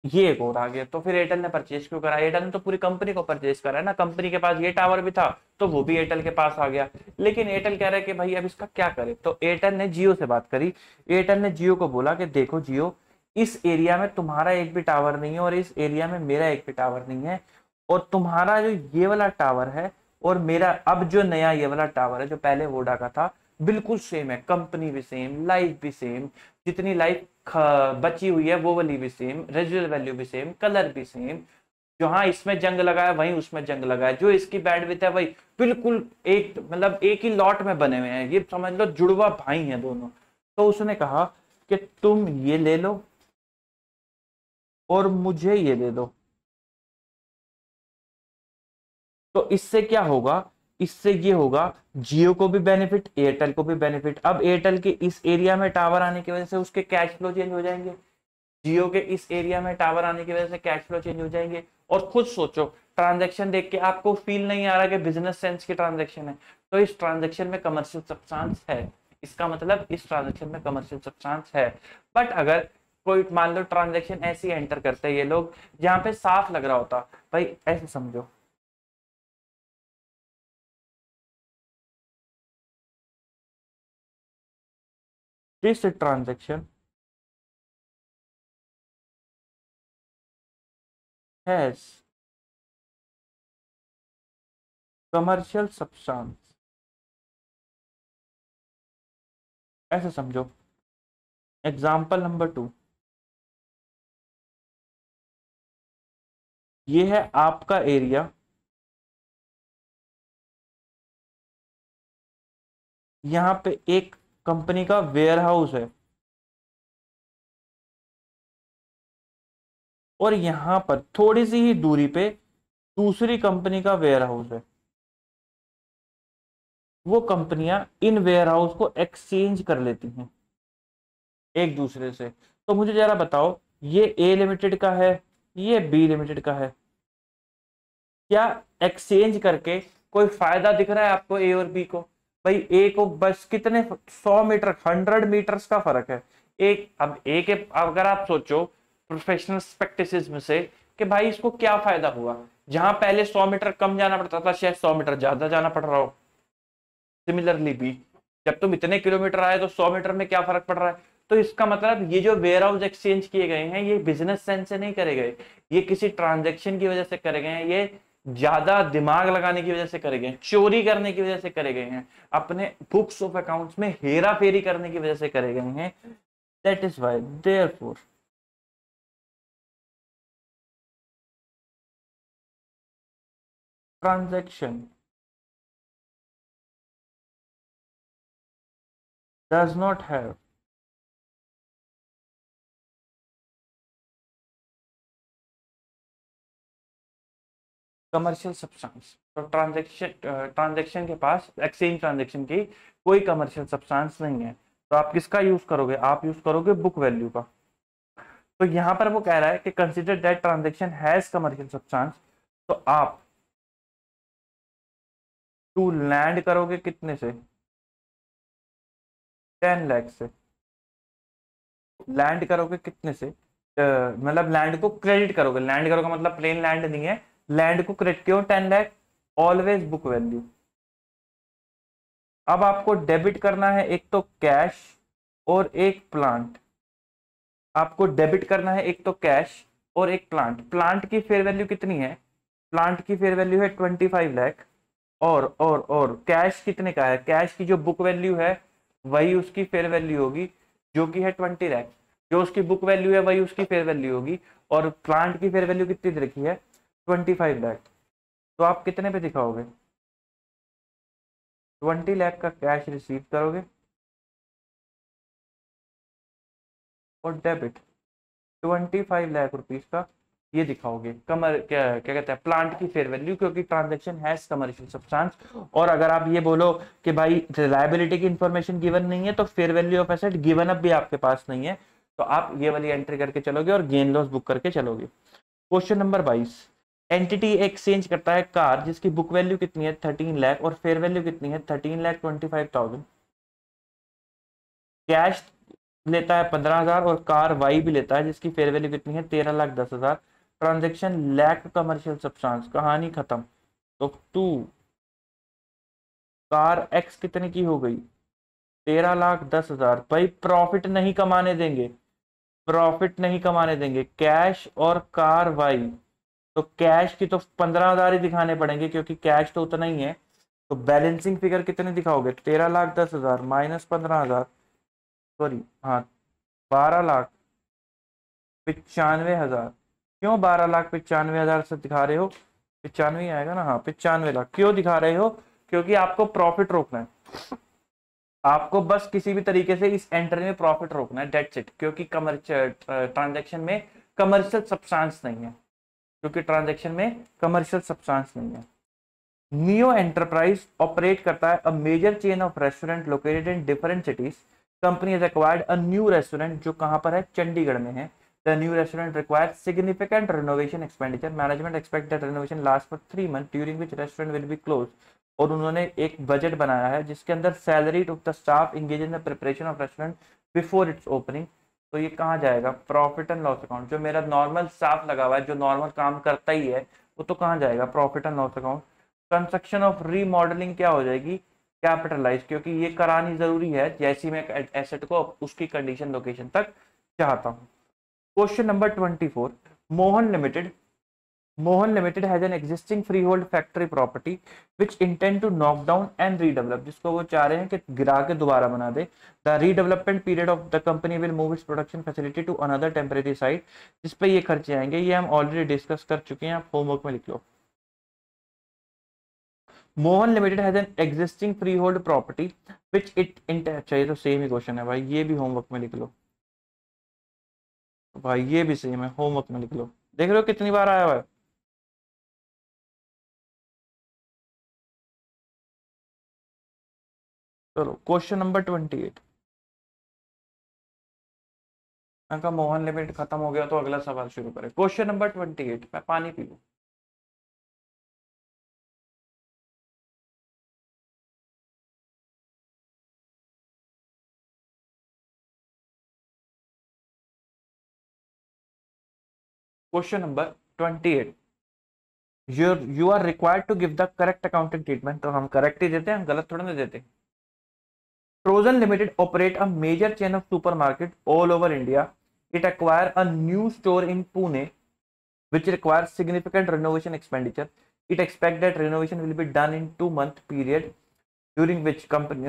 ये एक और आ गया। तो फिर एयरटेल ने परचेज क्यों करा? एयरटेल ने तो पूरी कंपनी को परचेज करा है ना, कंपनी के पास ये टावर भी था तो वो भी एयरटेल के पास आ गया। लेकिन एयरटेल कह रहा है कि भाई अब इसका क्या करे, तो एयरटेल ने जियो से बात करी। एयरटेल ने जियो को बोला कि देखो जियो, इस एरिया में तुम्हारा एक भी टावर नहीं है और इस एरिया में मेरा एक भी टावर नहीं है, और तुम्हारा जो ये वाला टावर है और मेरा अब जो नया ये वाला टावर है जो पहले वोडा का था, बिल्कुल सेम है, कंपनी भी सेम, लाइफ भी सेम, जितनी लाइफ बची हुई है वो वाली भी सेम, रेजिडुअल वैल्यू भी सेम, कलर भी सेम, जहां इसमें जंग लगा है वहीं उसमें जंग लगा है, जो इसकी बैंडविड्थ है वही, बिल्कुल एक, मतलब एक ही लॉट में बने हुए हैं, ये समझ लो जुड़वा भाई हैं दोनों। तो उसने कहा कि तुम ये ले लो और मुझे ये दे दो। तो इससे क्या होगा? इससे ये होगा, जियो को भी बेनिफिट, एयरटेल को भी बेनिफिट। अब एयरटेल के इस एरिया में टावर आने की वजह से उसके कैश फ्लो चेंज हो जाएंगे, जियो के इस एरिया में टावर आने की वजह से कैश फ्लो चेंज हो जाएंगे। और खुद सोचो, ट्रांजैक्शन देख के आपको फील नहीं आ रहा कि बिजनेस सेंस की ट्रांजैक्शन है? तो इस ट्रांजैक्शन में कमर्शियल सब्सटेंस है, इसका मतलब इस ट्रांजैक्शन में कमर्शियल सब्सटेंस है। बट अगर कोई मान लो ट्रांजैक्शन ऐसी एंटर करते हैं ये लोग जहां पे साफ लग रहा होता, भाई ऐसे समझो, this transaction has commercial substance, ऐसे समझो। एग्जाम्पल नंबर 2, ये है आपका एरिया, यहाँ पे एक कंपनी का वेयर हाउस है और यहां पर थोड़ी सी ही दूरी पे दूसरी कंपनी का वेयर हाउस है। वो कंपनियां इन वेयर हाउस को एक्सचेंज कर लेती हैं एक दूसरे से। तो मुझे जरा बताओ, ये ए लिमिटेड का है, ये बी लिमिटेड का है, क्या एक्सचेंज करके कोई फायदा दिख रहा है आपको ए और बी को? भाई ए को बस कितने 100 मीटर, 100 मीटर्स का फर्क है। एक, अब ए के, अगर आप सोचो प्रोफेशनल प्रैक्टिसेस में से कि भाई इसको क्या फायदा हुआ, जहां पहले 100 मीटर कम जाना पड़ता था शायद 100 मीटर ज्यादा जाना पड़ रहा हो। सिमिलरली भी जब तुम इतने किलोमीटर आए तो 100 मीटर में क्या फर्क पड़ रहा है? तो इसका मतलब ये जो वेयर हाउस एक्सचेंज किए गए हैं ये बिजनेस सेंस से नहीं करे गए, ये किसी ट्रांजेक्शन की वजह से करे गए हैं, ये ज्यादा दिमाग लगाने की वजह से करे गए हैं, चोरी करने की वजह से करे गए हैं, अपने बुक्स ऑफ अकाउंट्स में हेरा फेरी करने की वजह से करे गए हैं। That is why therefore transaction does not have commercial substance. तो ट्रांजेक्शन के पास, एक्सचेंज ट्रांजेक्शन की कोई कमर्शियल सब्सटेंस नहीं है। तो आप किसका यूज करोगे? आप यूज करोगे बुक वैल्यू का। तो यहां पर वो कह रहा है कि consider that transaction has commercial substance. तो आप टू लैंड करोगे कितने से? 10 लाख से। लैंड करोगे कितने से? मतलब लैंड को क्रेडिट करोगे, लैंड करोगे मतलब प्लेन लैंड नहीं है, लैंड को क्रेडिट क्यों? 10 लाख, ऑलवेज बुक वैल्यू। अब आपको डेबिट करना है एक तो कैश और एक प्लांट। आपको डेबिट करना है एक तो कैश और एक प्लांट। प्लांट की फेयर वैल्यू कितनी है? प्लांट की फेयर वैल्यू है 25 लाख। और कैश कितने का है? कैश की जो बुक वैल्यू है वही उसकी फेयर वैल्यू होगी, जो कि है 20 लाख। जो उसकी बुक वैल्यू है वही उसकी फेयर वैल्यू होगी, और प्लांट की फेयर वैल्यू कितनी दे रखी है? 25 लाख। तो आप कितने पे दिखाओगे? 20 लाख का कैश रिसीव करोगे और डेबिट 25 लाख रुपीज का ये दिखाओगे, कमर क्या क्या कहते हैं, प्लांट की फेयर वैल्यू, क्योंकि ट्रांजैक्शन हैज कमर्शियल सब्सटेंस। और अगर आप ये बोलो कि भाई रिलायबिलिटी की इंफॉर्मेशन गिवन नहीं है तो fair value of asset given up भी आपके पास नहीं है, तो आप ये वाली एंट्री करके चलोगे और गेन लॉस बुक करके चलोगे। क्वेश्चन नंबर 22, एंटिटी एक्सचेंज करता है कार जिसकी बुक वैल्यू कितनी है? 13 लाख और फेयर वैल्यू कितनी है? 13,25,000। कैश लेता है 15,000 और कार वाई भी लेता है जिसकी फेयर वैल्यू कितनी है 13,10,000। ट्रांजेक्शन लैक कमर्शियल सब्सटेंस, कहानी खत्म। तो टू कार एक्स कितने की हो गई 13,10,000। भाई प्रॉफिट नहीं कमाने देंगे, प्रॉफिट नहीं कमाने देंगे, कैश और कार वाई। तो कैश की तो 15,000 ही दिखाने पड़ेंगे क्योंकि कैश तो उतना ही है। तो बैलेंसिंग फिगर कितने दिखाओगे 13,10,000 माइनस 15,000, सॉरी हाँ 12,95,000। क्यों 12,95,000 से दिखा रहे हो, 95 आएगा ना, हाँ 95 लाख क्यों दिखा रहे हो, क्योंकि आपको प्रॉफिट रोकना है। आपको बस किसी भी तरीके से इस एंट्री में प्रॉफिट रोकना है, डेट्स इट। क्योंकि कमर्शियल ट्रांजेक्शन में कमर्शियल सब्सटेंस नहीं है, क्योंकि ट्रांजेक्शन में कमर्शियल सब्सटेंस नहीं है। नियो एंटरप्राइज ऑपरेट करता है a major chain of restaurant located in different cities. Company has acquired a new restaurant जो कहां पर है, चंडीगढ़ में है। The new restaurant requires significant renovation expenditure. Management expect that renovation last for 3 month during which restaurant will be close. और उन्होंने एक budget बनाया है जिसके अंदर salary of the staff engage in the preparation of restaurant before its opening. तो ये कहाँ जाएगा, प्रॉफिट एंड लॉस अकाउंट। जो मेरा नॉर्मल स्टाफ लगा हुआ है, जो नॉर्मल काम करता ही है, वो तो कहाँ जाएगा, profit and loss account. Construction of remodelling क्या हो जाएगी, कैपिटलाइज, क्योंकि ये करानी जरूरी है जैसी मैं एसेट को उसकी कंडीशन लोकेशन तक चाहता हूं। Question number 24, Mohan limited has an existing free hold factory property which intend to knock down and redevelop, जिसको वो चाह रहे हैं कि गिरा के दोबारा बना दे। The redevelopment period of the company will move its production facility to another temporary site. जिस पे ये खर्चे आएंगे ये हम ऑलरेडी डिस्कस कर चुके हैं, आप होमवर्क में लिख लो। Mohan limited has an existing free hold property which it चाहिए, तो सेम ही क्वेश्चन है भाई, ये भी होमवर्क में लिख लो भाई, ये भी सेम है, होमवर्क में लिख लो। देख रहे हो कितनी बार आया हुआ है। चलो क्वेश्चन नंबर 28। मैं कहा मोहन लिमिटेड खत्म हो गया तो अगला सवाल शुरू करें। क्वेश्चन नंबर 28, मैं पानी पी लूं। Question number 28, you are required to give the correct accounting treatment. तो हम करेक्ट ही देते हैं, गलत थोड़ा ना देते। Frozen Limited operate a major chain of supermarket all over India. It acquired a new store in Pune, which requires significant renovation expenditure. It expects that renovation will be done in 2 month period, during which company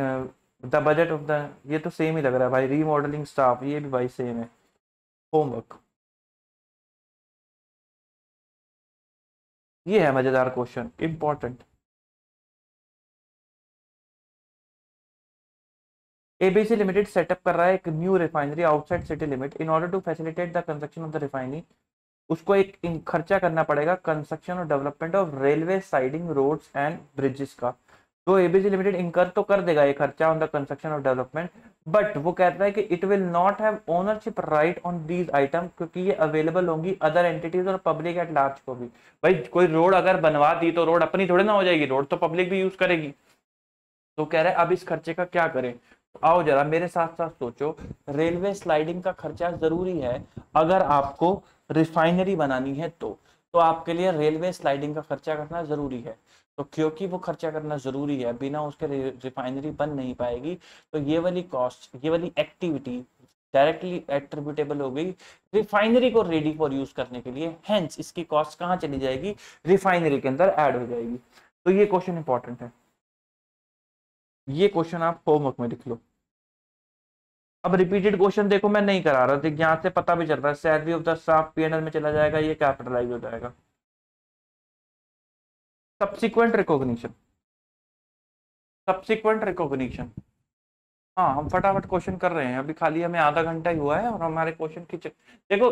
the budget of the, ये तो same ही लग रहा है भाई, remodelling staff, ये भी भाई same है। होमवर्क, ये है मजेदार question, important. ABC limited setup कर रहा है एक new refinery outside city limit. In order to facilitate the construction of the refinery, उसको एक खर्चा करना पड़ेगा कंस्ट्रक्शन और development of railway siding roads and bridges का। तो एबीसी लिमिटेड इनकर तो कर देगा ये खर्चा ऑन द कंस्ट्रक्शन और डेवलपमेंट, बट वो कहता है कि it will not have ownership right on these item, क्योंकि ये अवेलेबल होंगी अदर एंटिटीज और पब्लिक एट लार्ज को भी। भाई कोई रोड अगर बनवा दी तो रोड अपनी थोड़ी ना हो जाएगी, रोड तो पब्लिक भी यूज करेगी। तो कह रहे हैं अब इस खर्चे का क्या करें। तो आओ जरा मेरे साथ साथ सोचो, रेलवे स्लाइडिंग का खर्चा जरूरी है अगर आपको रिफाइनरी बनानी है तो आपके लिए रेलवे स्लाइडिंग का खर्चा करना जरूरी है। तो क्योंकि वो खर्चा करना जरूरी है, बिना उसके रिफाइनरी बन नहीं पाएगी, तो ये वाली कॉस्ट, ये वाली एक्टिविटी डायरेक्टली एट्रीब्यूटेबल हो गई रिफाइनरी को रेडी फॉर यूज करने के लिए। हेंस इसकी कॉस्ट कहाँ चली जाएगी, रिफाइनरी के अंदर ऐड हो जाएगी। तो ये क्वेश्चन इंपॉर्टेंट है, ये क्वेश्चन आप होमवर्क में लिख लो। अब रिपीटेड क्वेश्चन देखो मैं नहीं करा रहा, देख यहाँ से पता भी चल रहा है, salary of the staff PNL में चला जाएगा, ये कैपिटलाइज हो जाएगा। सब्सिक्वेंट रिकॉग्निशन, सब्सिक्वेंट रिकॉग्निशन, हाँ हम फटाफट क्वेश्चन कर रहे हैं, अभी खाली हमें आधा घंटा ही हुआ है और हमारे क्वेश्चन की देखो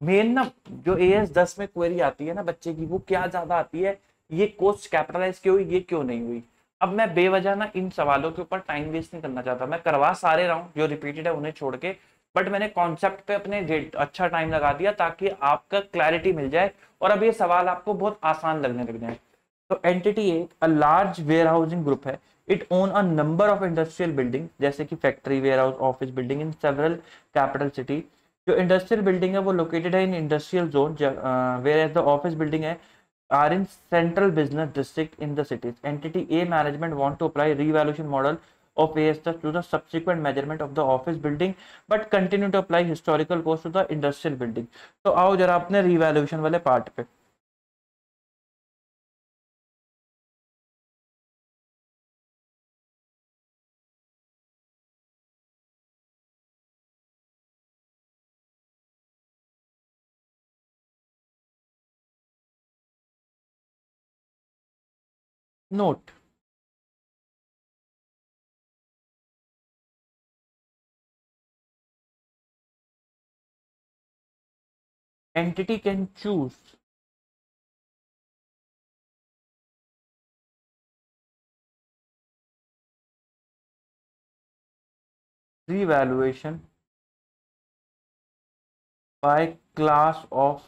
मेन ना जो AS10 में क्वेरी आती है ना बच्चे की, वो क्या ज्यादा आती है, ये कोस्ट कैपिटलाइज क्यों हुई, ये क्यों नहीं हुई। अब मैं बेवजह ना इन सवालों के ऊपर टाइम वेस्ट नहीं करना चाहता, मैं करवा सारे रहा हूँ जो रिपीटेड है उन्हें छोड़ के, बट मैंने कॉन्सेप्ट पे अपने अच्छा टाइम लगा दिया ताकि आपका क्लैरिटी मिल जाए और अब ये सवाल आपको बहुत आसान लगने लग जाए। तो एंटिटी एक लार्ज वेयर हाउसिंग ग्रुप है, it own a number of industrial building, जैसे कि factory, warehouse, office building in several capital city. जो इंडस्ट्रियल बिल्डिंग है वो लोकेटेड है in industrial zone, whereas the office building है are in central business district in the cities. Entity A management want to apply revaluation model of ASS to the subsequent measurement of the office building, but continue to apply historical cost to the industrial building. तो आओ जरा अपने revaluation वाले part पे। Note, entity can choose revaluation by class of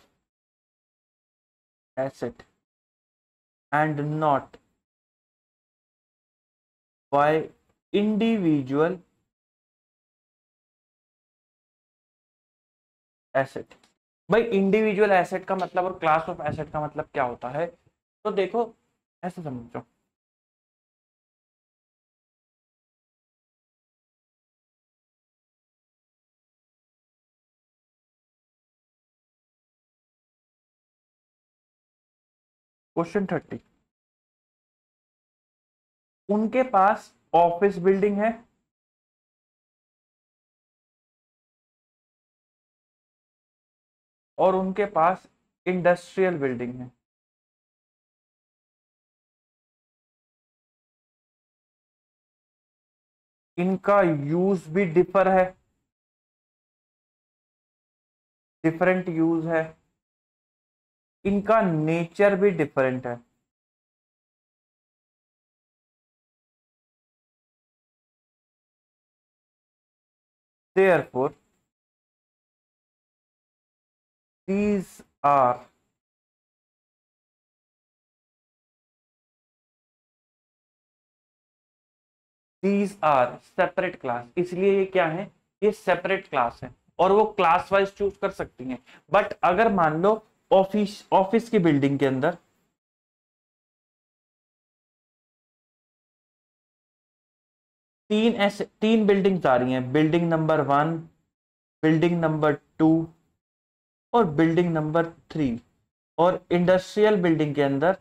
asset and not by individual asset। भाई individual asset का मतलब और क्लास ऑफ एसेट का मतलब क्या होता है? तो देखो, ऐसे समझो, क्वेश्चन 30, उनके पास ऑफिस बिल्डिंग है और उनके पास इंडस्ट्रियल बिल्डिंग है। इनका यूज भी डिफर है, डिफरेंट यूज है, इनका नेचर भी डिफरेंट है। Therefore, these are separate class. इसलिए ये क्या है? ये सेपरेट क्लास है और वो क्लास वाइज चूज कर सकती हैं। बट अगर मान लो ऑफिस ऑफिस की बिल्डिंग के अंदर तीन बिल्डिंग्स आ रही हैं, बिल्डिंग नंबर 1, बिल्डिंग नंबर 2 और बिल्डिंग नंबर 3, और इंडस्ट्रियल बिल्डिंग के अंदर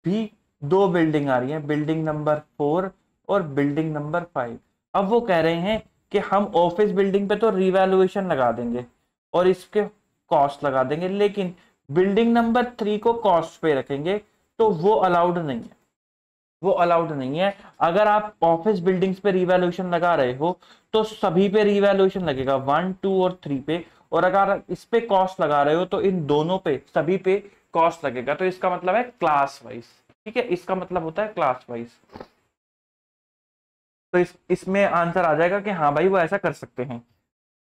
भी दो बिल्डिंग आ रही हैं, बिल्डिंग नंबर 4 और बिल्डिंग नंबर 5। अब वो कह रहे हैं कि हम ऑफिस बिल्डिंग पे तो रिवैल्यूएशन लगा देंगे और इसके कॉस्ट लगा देंगे, लेकिन बिल्डिंग नंबर 3 को कॉस्ट पे रखेंगे, तो वो अलाउड नहीं है। वो अलाउड नहीं है। अगर आप ऑफिस बिल्डिंग्स पे रिवैल्यूएशन लगा रहे हो तो सभी पे रिवैल्यूएशन लगेगा, 1, 2 और 3 पे। और अगर इस पे कॉस्ट लगा रहे हो तो इन दोनों पे, सभी पे कॉस्ट लगेगा। तो इसका मतलब है क्लास वाइज। ठीक है, इसका मतलब होता है क्लास वाइज। तो इसमें आंसर आ जाएगा कि हाँ भाई वो ऐसा कर सकते हैं।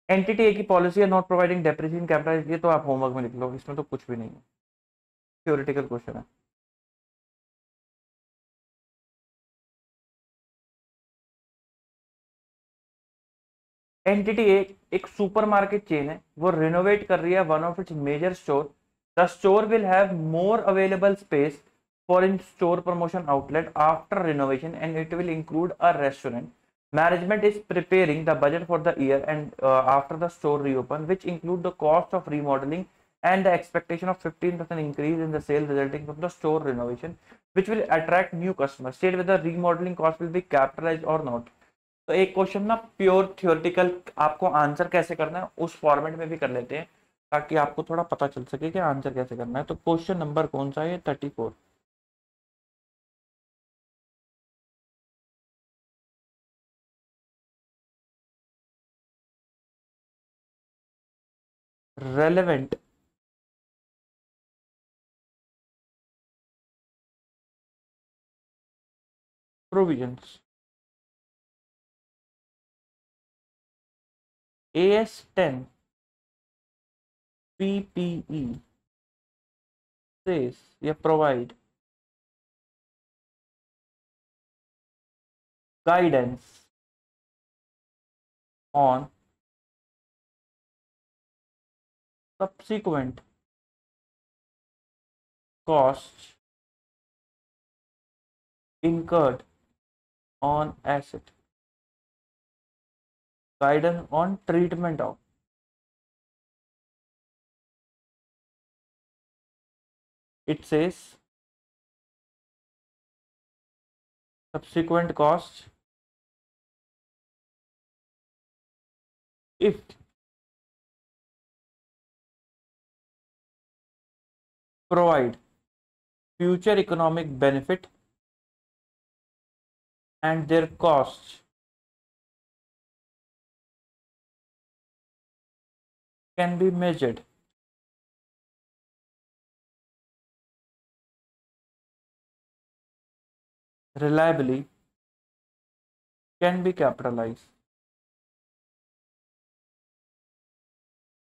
एंटिटी ए की पॉलिसी है नॉट प्रोवाइडिंग डेप्रिसिएशन कैपिटल, ये तो आप होमवर्क में लिख लो, इसमें तो कुछ भी नहीं है, थ्योरेटिकल क्वेश्चन है। एंटिटी एक सुपरमार्केट चेन है, वो रिनोवेट कर रही है one of its major store. The store will have more available space for in store promotion outlet after renovation and it will include a restaurant. Management is preparing the budget for the year and after the store reopen, which include the cost of remodeling and the expectation of 15% increase in the sale resulting from the store renovation, which will attract new customers. State whether remodeling cost will be capitalized or not। तो एक question ना pure theoretical, आपको answer कैसे करना है उस format में भी कर लेते हैं, ताकि आपको थोड़ा पता चल सके कि आंसर कैसे करना है। तो क्वेश्चन नंबर कौन सा है? 34। Relevant provisions, AS10 PPE says या provide guidance on subsequent costs incurred on asset, guidance on treatment of, it says subsequent costs if provide future economic benefit and their costs can be measured reliably, can be capitalized.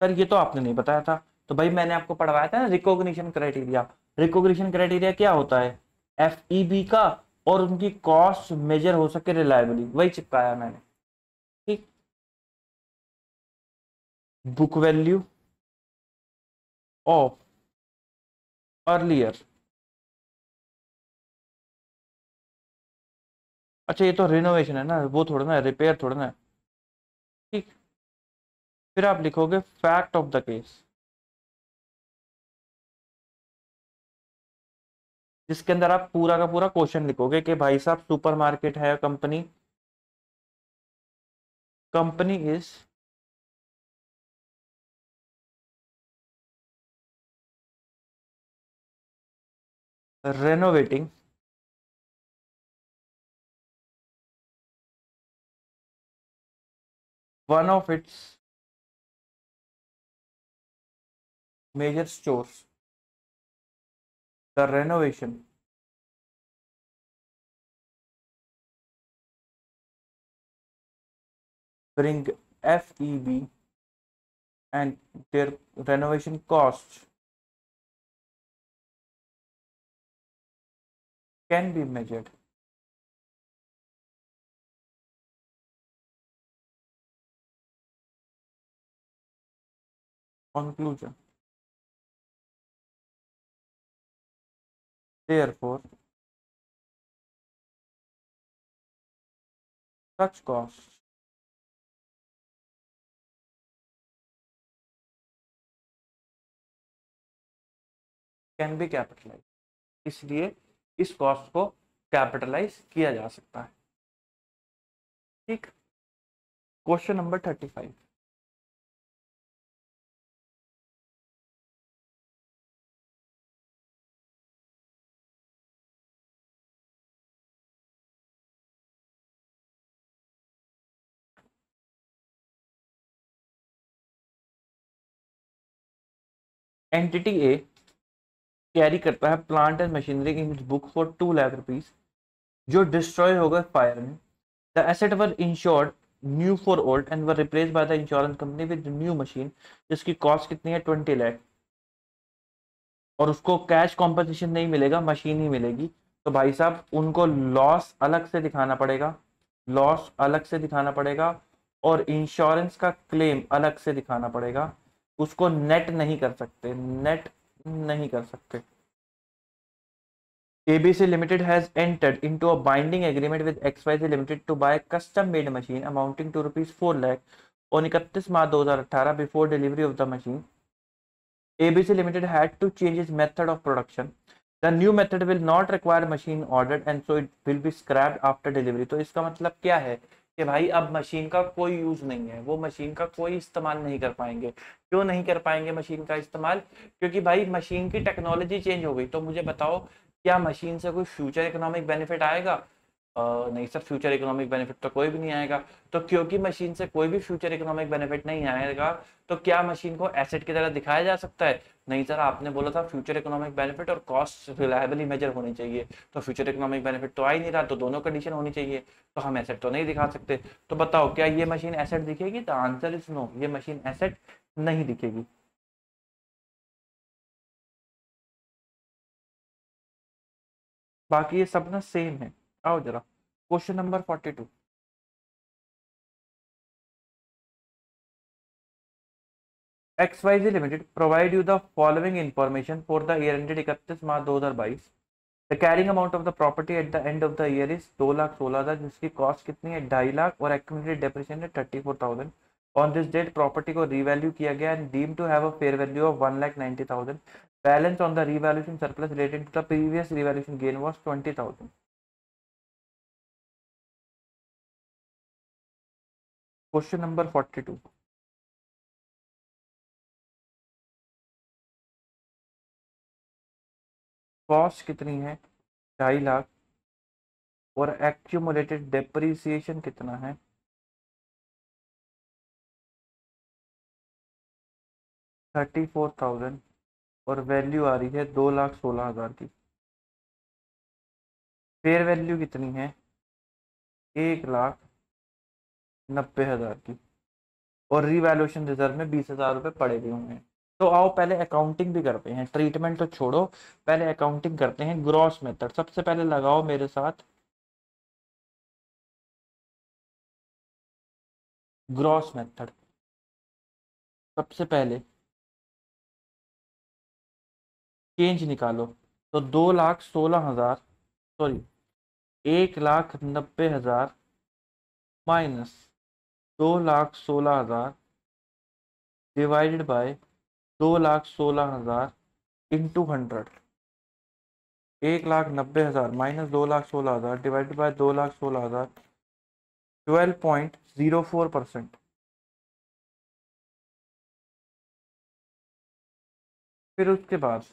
Sir ये तो आपने नहीं बताया था। तो भाई मैंने आपको पढ़वाया था ना रिकॉग्निशन क्राइटेरिया। रिकॉग्निशन क्राइटेरिया क्या होता है? एफईबी का, और उनकी कॉस्ट मेजर हो सके रिलायबली, वही चिपकाया मैंने। ठीक। बुक वैल्यू ऑफ अर्लियर, अच्छा ये तो रिनोवेशन है ना, वो थोड़ा ना रिपेयर थोड़ा ना है। ठीक। फिर आप लिखोगे फैक्ट ऑफ द केस, जिसके अंदर आप पूरा का पूरा क्वेश्चन लिखोगे कि भाई साहब सुपरमार्केट है company, company is renovating one of its major stores. The renovation bring FEB and their renovation costs can be measured. Conclusion. Therefore, such costs can be capitalized. इसलिए इस कॉस्ट को कैपिटलाइज किया जा सकता है। ठीक। Question number 35। एंटिटी ए carry करता है plant and machinery in book for 2 lakh rupees, जो डिस्ट्रॉय होगा फायर में। The asset were insured new for old and were replace by the insurance company with new machine, जिसकी कॉस्ट कितनी है 20 लाख, और उसको कैश कॉम्पनसेशन नहीं मिलेगा, मशीन ही मिलेगी। तो भाई साहब उनको लॉस अलग से दिखाना पड़ेगा, लॉस अलग से दिखाना पड़ेगा, और इंश्योरेंस का क्लेम अलग से दिखाना पड़ेगा। उसको नेट नहीं कर सकते, नेट नहीं कर सकते। ABC Limited has entered into a binding agreement with XYZ Limited to buy custom-made machine amounting to rupees 4 lakh on 31 March 2018 before delivery of the machine. ABC Limited had to change its method of production. The new method will not require machine ordered and so it will be scrapped after delivery. तो इसका मतलब क्या है कि भाई अब machine का कोई यूज नहीं है, वो मशीन का कोई इस्तेमाल नहीं कर पाएंगे। क्यों नहीं कर पाएंगे मशीन का इस्तेमाल? क्योंकि भाई मशीन की टेक्नोलॉजी चेंज हो गई। तो मुझे बताओ, क्या मशीन से कोई फ्यूचर इकोनॉमिक बेनिफिट आएगा? नहीं सर, फ्यूचर इकोनॉमिक बेनिफिट तो कोई भी नहीं आएगा। तो क्योंकि मशीन से कोई भी फ्यूचर इकोनॉमिक बेनिफिट नहीं आएगा, तो क्या मशीन को एसेट की तरह दिखाया जा सकता है? नहीं सर, आपने बोला था फ्यूचर इकोनॉमिक बेनिफिट और कॉस्ट रिलायबली मेजर होनी चाहिए। तो फ्यूचर इकोनॉमिक बेनिफिट तो आ ही नहीं रहा, तो दोनों कंडीशन होनी चाहिए, तो हम एसेट तो नहीं दिखा सकते। तो बताओ क्या ये मशीन एसेट दिखेगी? द आंसर इज नो, ये मशीन एसेट नहीं दिखेगी। बाकी ये सब ना सेम है। आओ जरा question number 42, XYZ limited provide you the following information for the year ended 31 March 2022। The carrying amount of the property eight the end of the year is 2,16,000, जिसकी कॉस्ट कितनी है 2.5 लाख और एक्यूमुलेटेड डेप्रिसिएशन है 34,000। On this date property को revalue किया गया and deem to have a fair value of 1,90,000। Balance on the revaluation surplus related to the previous revaluation gain was 20,000। Question number 42, cost कितनी है 2.5 लाख और एक्यूमुलेटेड डेप्रिसिएशन कितना है 34,000 और वैल्यू आ रही है 2,16,000 की। फेयर वैल्यू कितनी है 1,90,000 की और रीवैल्यूएशन रिजर्व में 20,000 रुपये पड़े हुए होंगे। तो आओ पहले अकाउंटिंग भी करते हैं, ट्रीटमेंट तो छोड़ो, पहले अकाउंटिंग करते हैं। ग्रॉस मेथड सबसे पहले लगाओ मेरे साथ। ग्रॉस मेथड सबसे पहले चेंज निकालो। तो 2,16,000, sorry 1,90,000 minus 2,16,000 divided by 2,16,000 into 100। 1,90,000 minus 2,16,000 divided by 2,16,000, 12.04%। फिर उसके बाद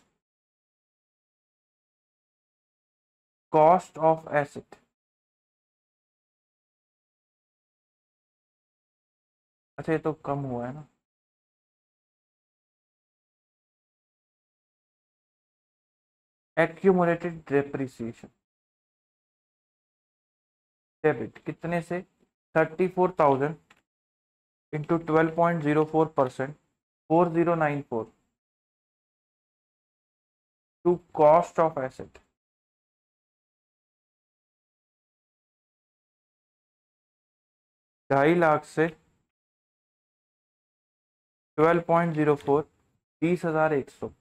कॉस्ट ऑफ एसेट, अच्छा ये तो कम हुआ है ना। एक्यूमुलेटेड डेप्रिसिएशन डेबिट कितने से 34,000 into 12.04%, 4094 to cost of asset. 2.5 lakh से 12.04, 20,100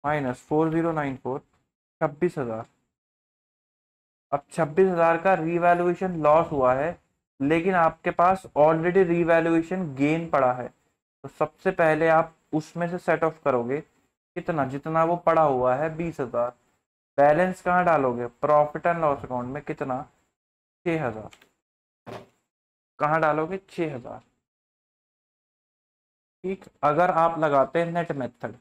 माइनस 4094, 26,000। अब 26,000 का रीवैल्यूएशन लॉस हुआ है, लेकिन आपके पास ऑलरेडी रीवैल्यूएशन गेन पड़ा है। तो सबसे पहले आप उसमें से सेट ऑफ करोगे कितना, जितना वो पड़ा हुआ है 20,000। बैलेंस कहाँ डालोगे, प्रॉफिट एंड लॉस अकाउंट में कितना 6,000। कहाँ डालोगे 6,000। ठीक, अगर आप लगाते हैं नेट मेथड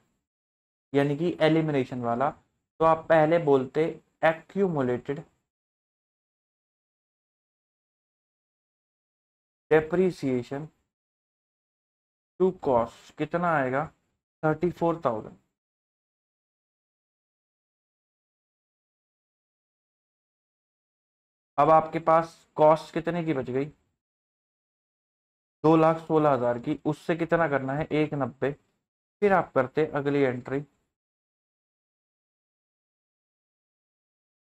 यानी कि एलिमिनेशन वाला, तो आप पहले बोलते एक्यूमुलेटेड डेप्रीसिएशन टू कॉस्ट कितना आएगा 34,000। अब आपके पास कॉस्ट कितने की बच गई 2,16,000 की, उससे कितना करना है 1,90। फिर आप करते अगली entry,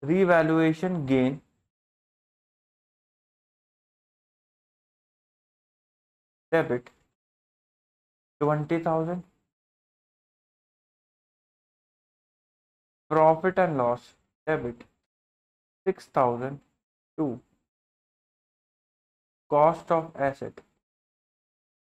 revaluation gain debit 20,000, profit and loss debit 6,000 to cost of asset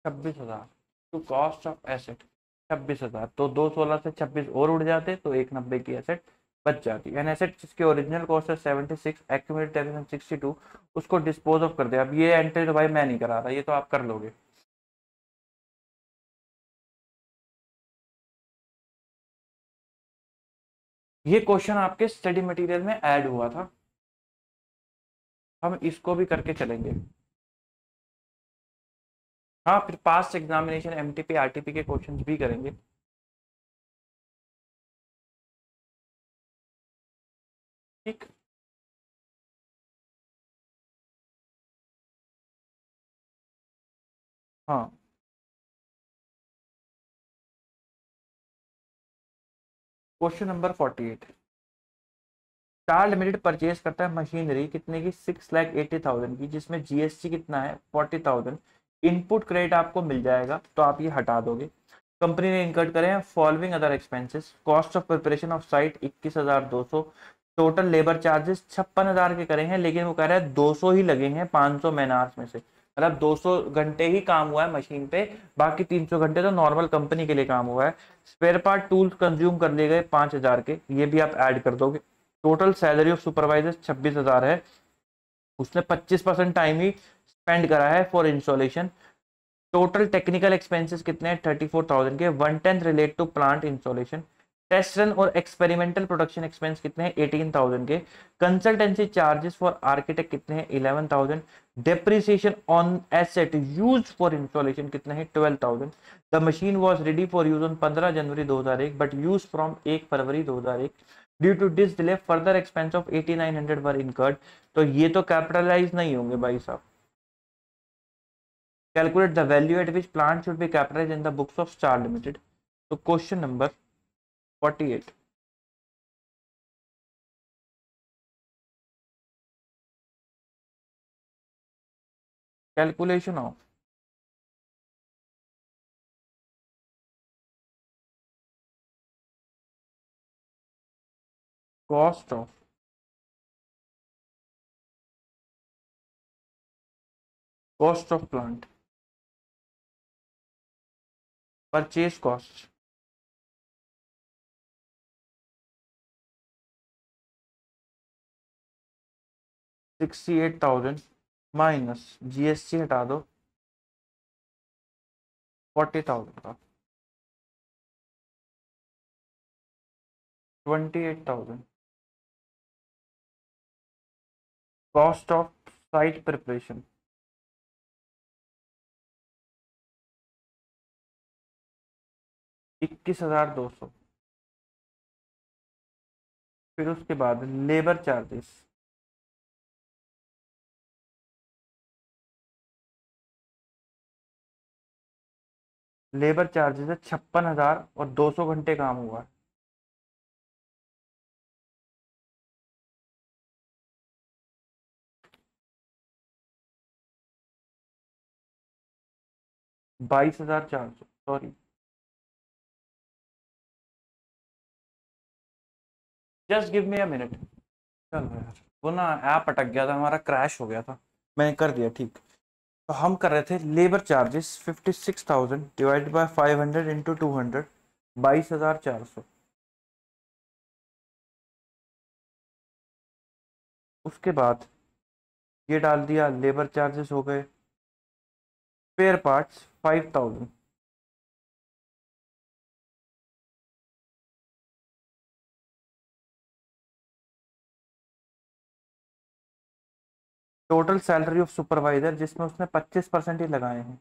26,000 to cost of asset 26,000। तो 216 से 26 और उड़ जाते तो 1,90 की एसेट बच जाती। एन एसेट जिसकी ओरिजिनल कॉस्ट है 76, एक्यूमुलेटेड डेप्रिसिएशन 62, उसको डिस्पोज ऑफ कर दिया। अब ये एंट्री तो भाई मैं नहीं करा रहा, ये तो आप कर लोगे। ये क्वेश्चन आपके स्टडी मटेरियल में ऐड हुआ था, हम इसको भी करके चलेंगे। हाँ, फिर पास्ट एग्जामिनेशन एमटीपी आरटीपी के क्वेश्चंस भी करेंगे। ठीक, हाँ। Question number 48, star limited purchase करता है मशीनरी कितने की, 6,80,000 की, जिसमें जीएसटी कितना है, 40,000। इनपुट क्रेडिट आपको मिल जाएगा तो आप ये हटा दोगे। कंपनी ने इनकर्ड करे हैं following other expenses, cost of preparation of site 21,200, total labour charges 56,000 के करे हैं, लेकिन वो कह रहा है 200 ही लगे हैं 500 मैन आवर्स में से, मतलब 200 घंटे ही काम हुआ है मशीन पे, बाकी 300 घंटे तो नॉर्मल कंपनी के लिए काम हुआ है। स्पेयर पार्ट टूल्स कंज्यूम कर लिए गए 5,000 के, ये भी आप ऐड कर दोगे। टोटल सैलरी ऑफ सुपरवाइजर 26,000 है, उसने 25% टाइम ही स्पेंड करा है for installation. Total technical expenses कितने हैं, 34,000 के, 1/10 relate to plant installation. Test run और एक्सपेरिमेंटल प्रोडक्शन एक्सपेंस कितने हैं, 18,000 के। कंसल्टेंसी चार्जेस फॉर आर्किटेक्ट कितने हैं, 11,000। Depreciation on asset use for installation कितने हैं, 12,000। The machine was ready for use on 15 January 2001 but use from 1 February 2001। Due to this delay further expense of 8,900 were incurred. तो ये तो capitalize नहीं होंगे भाई साहब। Calculate the value at which plant should be capitalized in the books of Star Limited. So question number 48. Calculation of cost of plant, purchase cost, $68,000 minus GST हटा दो 40,000 का, 28,000। Cost of site preparation 21,200। फिर उसके बाद labour charges, labour charges है 56,000 और 200 घंटे काम हुआ है। $22,400, sorry, just give me a minute. चलो यार, वो ना ऐप अटक गया था हमारा, क्रैश हो गया था, मैंने कर दिया ठीक। तो हम कर रहे थे labour charges 56,000 divide by 500 into 200, 22,400। उसके बाद ये डाल दिया, लेबर चार्जेस हो गए। Spare parts 5,000, total salary of supervisor जिसमें उसने 25% ही लगाए हैं,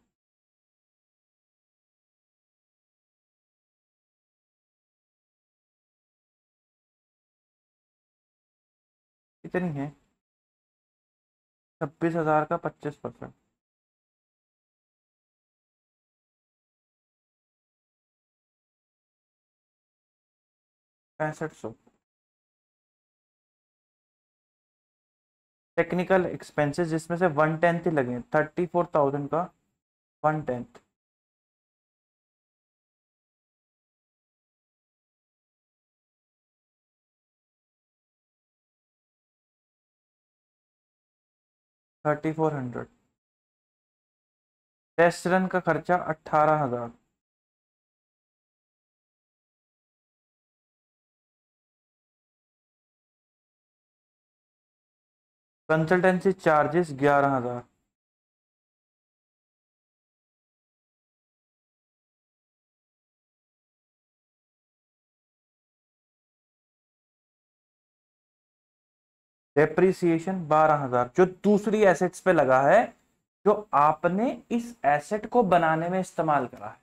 कितनी है, 26,000 का 25%, 6500। टेक्निकल एक्सपेंसेस जिसमें से 1/10 ही लगे, 34,000 का 1/10, $3,400। टेस्ट रन का खर्चा 18,000, कंसल्टेंसी चार्जेस 11,000, डेप्रिसिएशन 12,000 जो दूसरी एसेट्स पे लगा है, जो आपने इस एसेट को बनाने में इस्तेमाल करा है।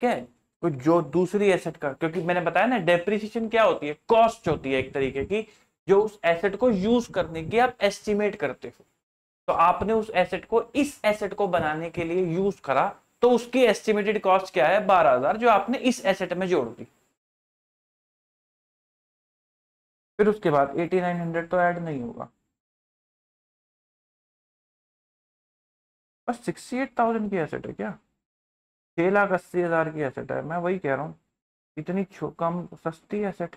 ठीक है, तो जो दूसरी एसेट का, क्योंकि मैंने बताया ना डेप्रिसिएशन क्या होती है, कॉस्ट होती है एक तरीके की, जो उस एसेट को यूज करने की आप एस्टिमेट करते हो। तो आपने उस एसेट को इस एसेट को बनाने के लिए यूज करा, तो उसकी एस्टिमेटेड कॉस्ट क्या है, 12,000, जो आपने इस एसेट में जोड़ दी। फिर उसके बाद 8900 तो ऐड नहीं होगा, बस 68,000 की एसेट है क्या? 6,80,000 की एसेट है, मैं वही कह रहा हूँ, इतनी कम सस्ती एसेट।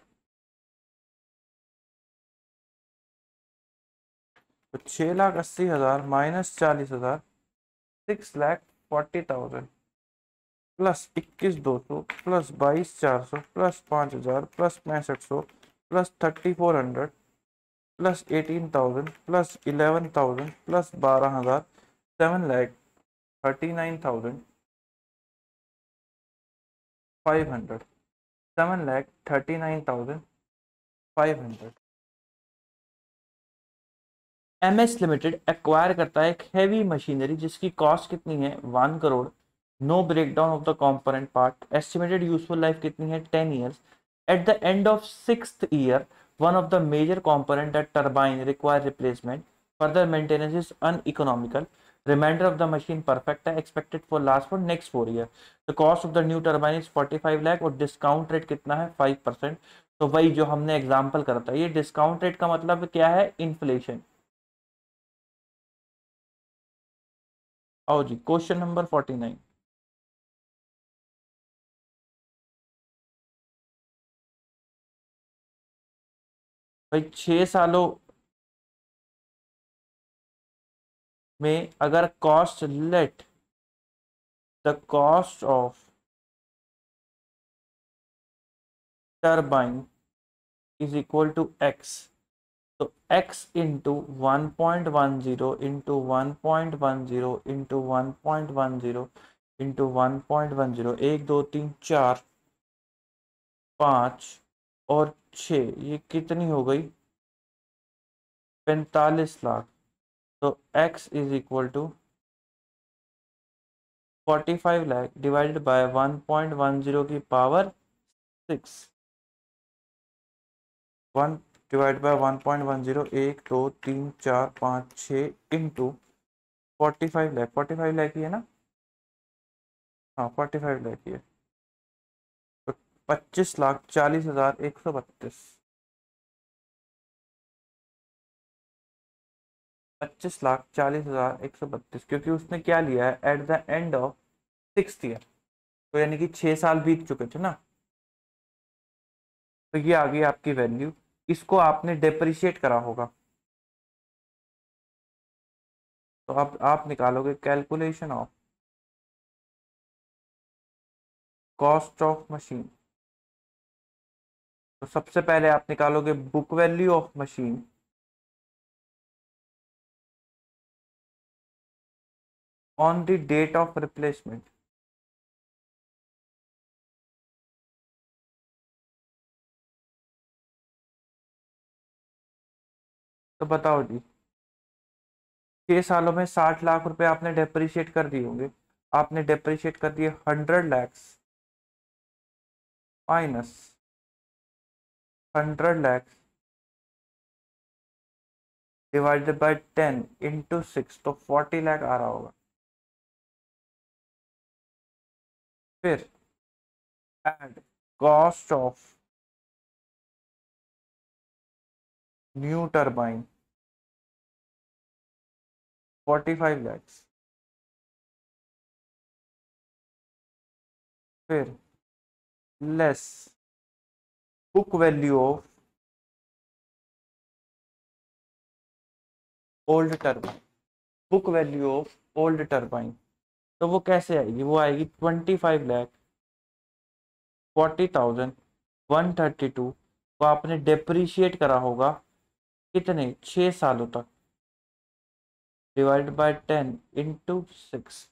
तो 6,80,000 minus 40,000, 6,40,000 plus 21,200 plus 22,400 plus 5,000 plus 6500 plus 3,400 plus 18,000 plus 11,000 plus 12,000, 7,39,500, 7,39,500। MS limited acquire करता है एक हैवी मशीनरी जिसकी कॉस्ट कितनी है 1 crore, no breakdown of the component part, estimated useful life कितनी है 10 years, at the end of 6th year one of the major component that turbine require replacement, further maintenance is uneconomical, remainder of the machine perfect है, expected for last for next 4 year, the cost of the new turbine is 45 lakh और discount rate कितना है 5%। तो वही जो हमने example करा था, ये डिस्काउंट रेट का मतलब क्या है, इन्फ्लेशन। आओ जी, क्वेश्चन नंबर 49। भाई 6 सालों में अगर cost, let the cost of turbine is equal to X, तो X into 1.10 into 1.10 into 1.10 into 1.10, 1 2 3 4 5 और 6, ये कितनी हो गई 45 लाख। तो X is equal to 45 lakh divided by 1.10 की power 6, 1 divide by 1.10, 1 2 3 4 5 6 into 45 lakh, 45 lakh ही है ना, हाँ 45 लाख ही है। तो 25,40,132, 25,40,132, क्योंकि उसने क्या लिया है at the end of 6th year, तो यानी कि 6 साल बीत चुके थे ना। तो ये आ गई आपकी वैल्यू, इसको आपने डेप्रिशिएट करा होगा, तो अब आप निकालोगे calculation of cost of machine. तो सबसे पहले आप निकालोगे book value of machine on the date of replacement. तो बताओ जी, 6 सालों में 60 लाख रुपए आपने डेप्रिशिएट कर दिए होंगे, आपने डेप्रिशिएट कर दिए 100 lakhs minus 100 lakhs divided by 10 into 6, तो 40 लाख आ रहा होगा। फिर add cost of new turbine 45 lakhs, फिर less book value of old turbine, book value of old turbine. तो वो कैसे आएगी, वो आएगी 25,40,132 को आपने डेप्रिशिएट करा होगा कितने 6 सालों तक, डिवाइड बाय 10 इंटू 6।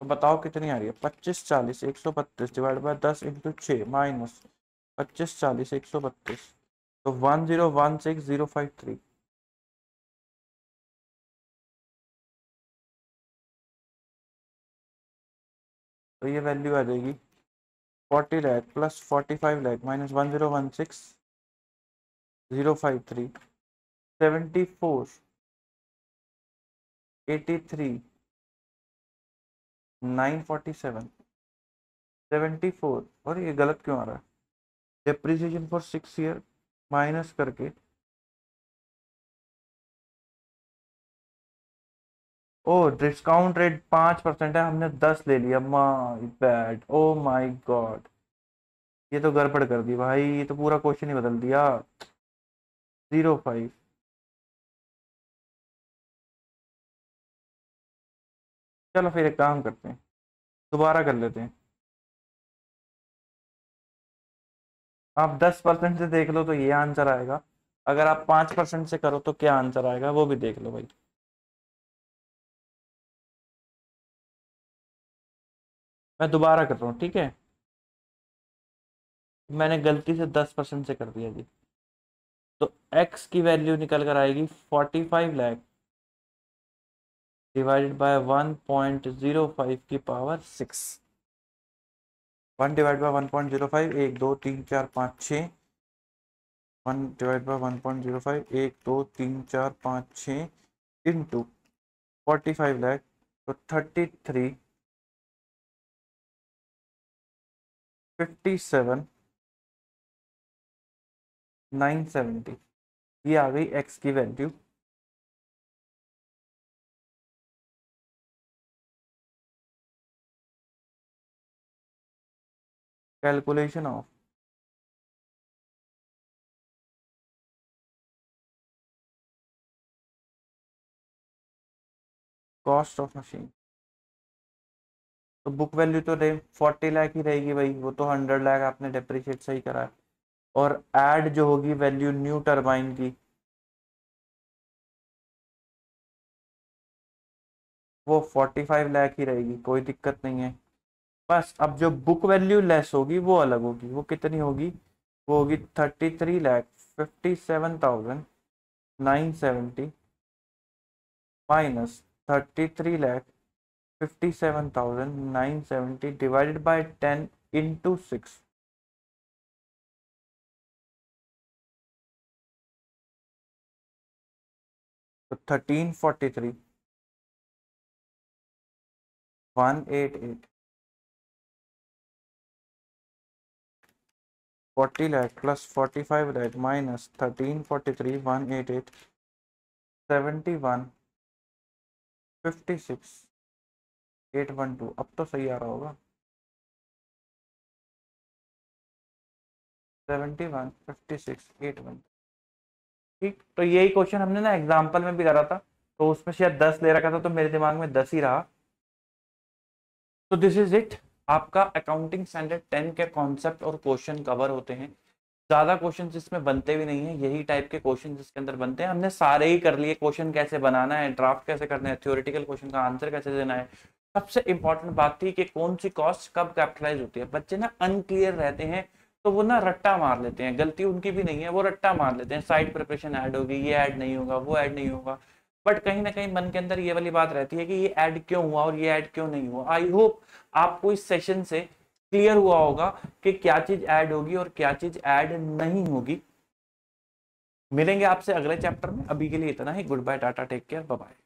तो बताओ कितनी आ रही है, 25,40,132 डिवाइड बाय 10 इंटू 6 माइनस 25,40,132, तो 1016053। तो ये वैल्यू आ जाएगी 40 लाख प्लस 45 लाख माइनस 1016053, 74,83,947, 74, और ये गलत क्यों आ रहा है, डेप्रिसिएशन फॉर 6 ईयर माइनस करके, ओ डिस्काउंट रेट 5% है, हमने 10 ले लिया, my bad, oh my God, ये तो गड़बड़ कर दी भाई, ये तो पूरा क्वेश्चन ही बदल दिया। 0.5। चलो फिर एक काम करते हैं, दोबारा कर लेते हैं। आप 10% से देख लो तो ये आंसर आएगा, अगर आप 5% से करो तो क्या आंसर आएगा वो भी देख लो भाई। मैं दोबारा कर रहा हूँ, ठीक है। मैंने गलती से 10% से कर दिया जी। तो x की वैल्यू निकल कर आएगी 45 लाख डिवाइडेड बाय 1.05 की power 6। 1 divide bye 1.05, 1 2 3 4 5 6। 1 divide bye 1.05, 1 2 3 4 5 6 into 45 lakh, तो 33,57,970, ये आ गई x की value. Calculation of cost of machine, तो बुक वैल्यू तो 40 लाख ही रहेगी भाई, वो तो 100 लाख आपने डेप्रिशिएट सही करा है। और ऐड जो होगी वैल्यू न्यू टरबाइन की, वो 45 लाख ही रहेगी, कोई दिक्कत नहीं है। बस अब जो बुक वैल्यू लेस होगी वो अलग होगी, वो कितनी होगी, वो होगी 33,57,970 माइनस 33,57,970 डिवाइडेड बाय 10 इंटू 6। तो 1343,188, 40 लाख प्लस 45 लाख माइनस 1343,188, 71,56,812। अब तो सही आ रहा होगा, 71,56,812। ठीक, तो यही क्वेश्चन हमने ना एग्जाम्पल में भी करा था, तो उसमें शायद 10 ले रखा था, तो मेरे दिमाग में 10 ही रहा। तो दिस इज इट, आपका अकाउंटिंग स्टैंडर्ड 10 के कॉन्सेप्ट और क्वेश्चन कवर होते हैं। ज्यादा क्वेश्चन इसमें बनते भी नहीं है, यही टाइप के क्वेश्चन इसके अंदर बनते हैं। हमने सारे ही कर लिए, क्वेश्चन कैसे बनाना है, ड्राफ्ट कैसे करना है, थ्योरेटिकल क्वेश्चन का आंसर कैसे देना है। सबसे इंपॉर्टेंट बात थी कि कौन सी कॉस्ट कब कैपिटलाइज होती है। बच्चे ना अनक्लियर रहते हैं, तो वो ना रट्टा मार लेते हैं, गलती उनकी भी नहीं है, वो रट्टा मार लेते हैं, साइड प्रिपरेशन ऐड होगी, ये ऐड नहीं होगा, वो ऐड नहीं होगा। बट कहीं ना कहीं मन के अंदर ये वाली बात रहती है कि ये ऐड क्यों हुआ और ये ऐड क्यों नहीं हुआ। आई होप आपको इस सेशन से क्लियर हुआ होगा कि क्या चीज ऐड होगी और क्या चीज ऐड नहीं होगी। मिलेंगे आपसे अगले चैप्टर में, अभी के लिए इतना ही। Good bye, tata, take care, bye bye.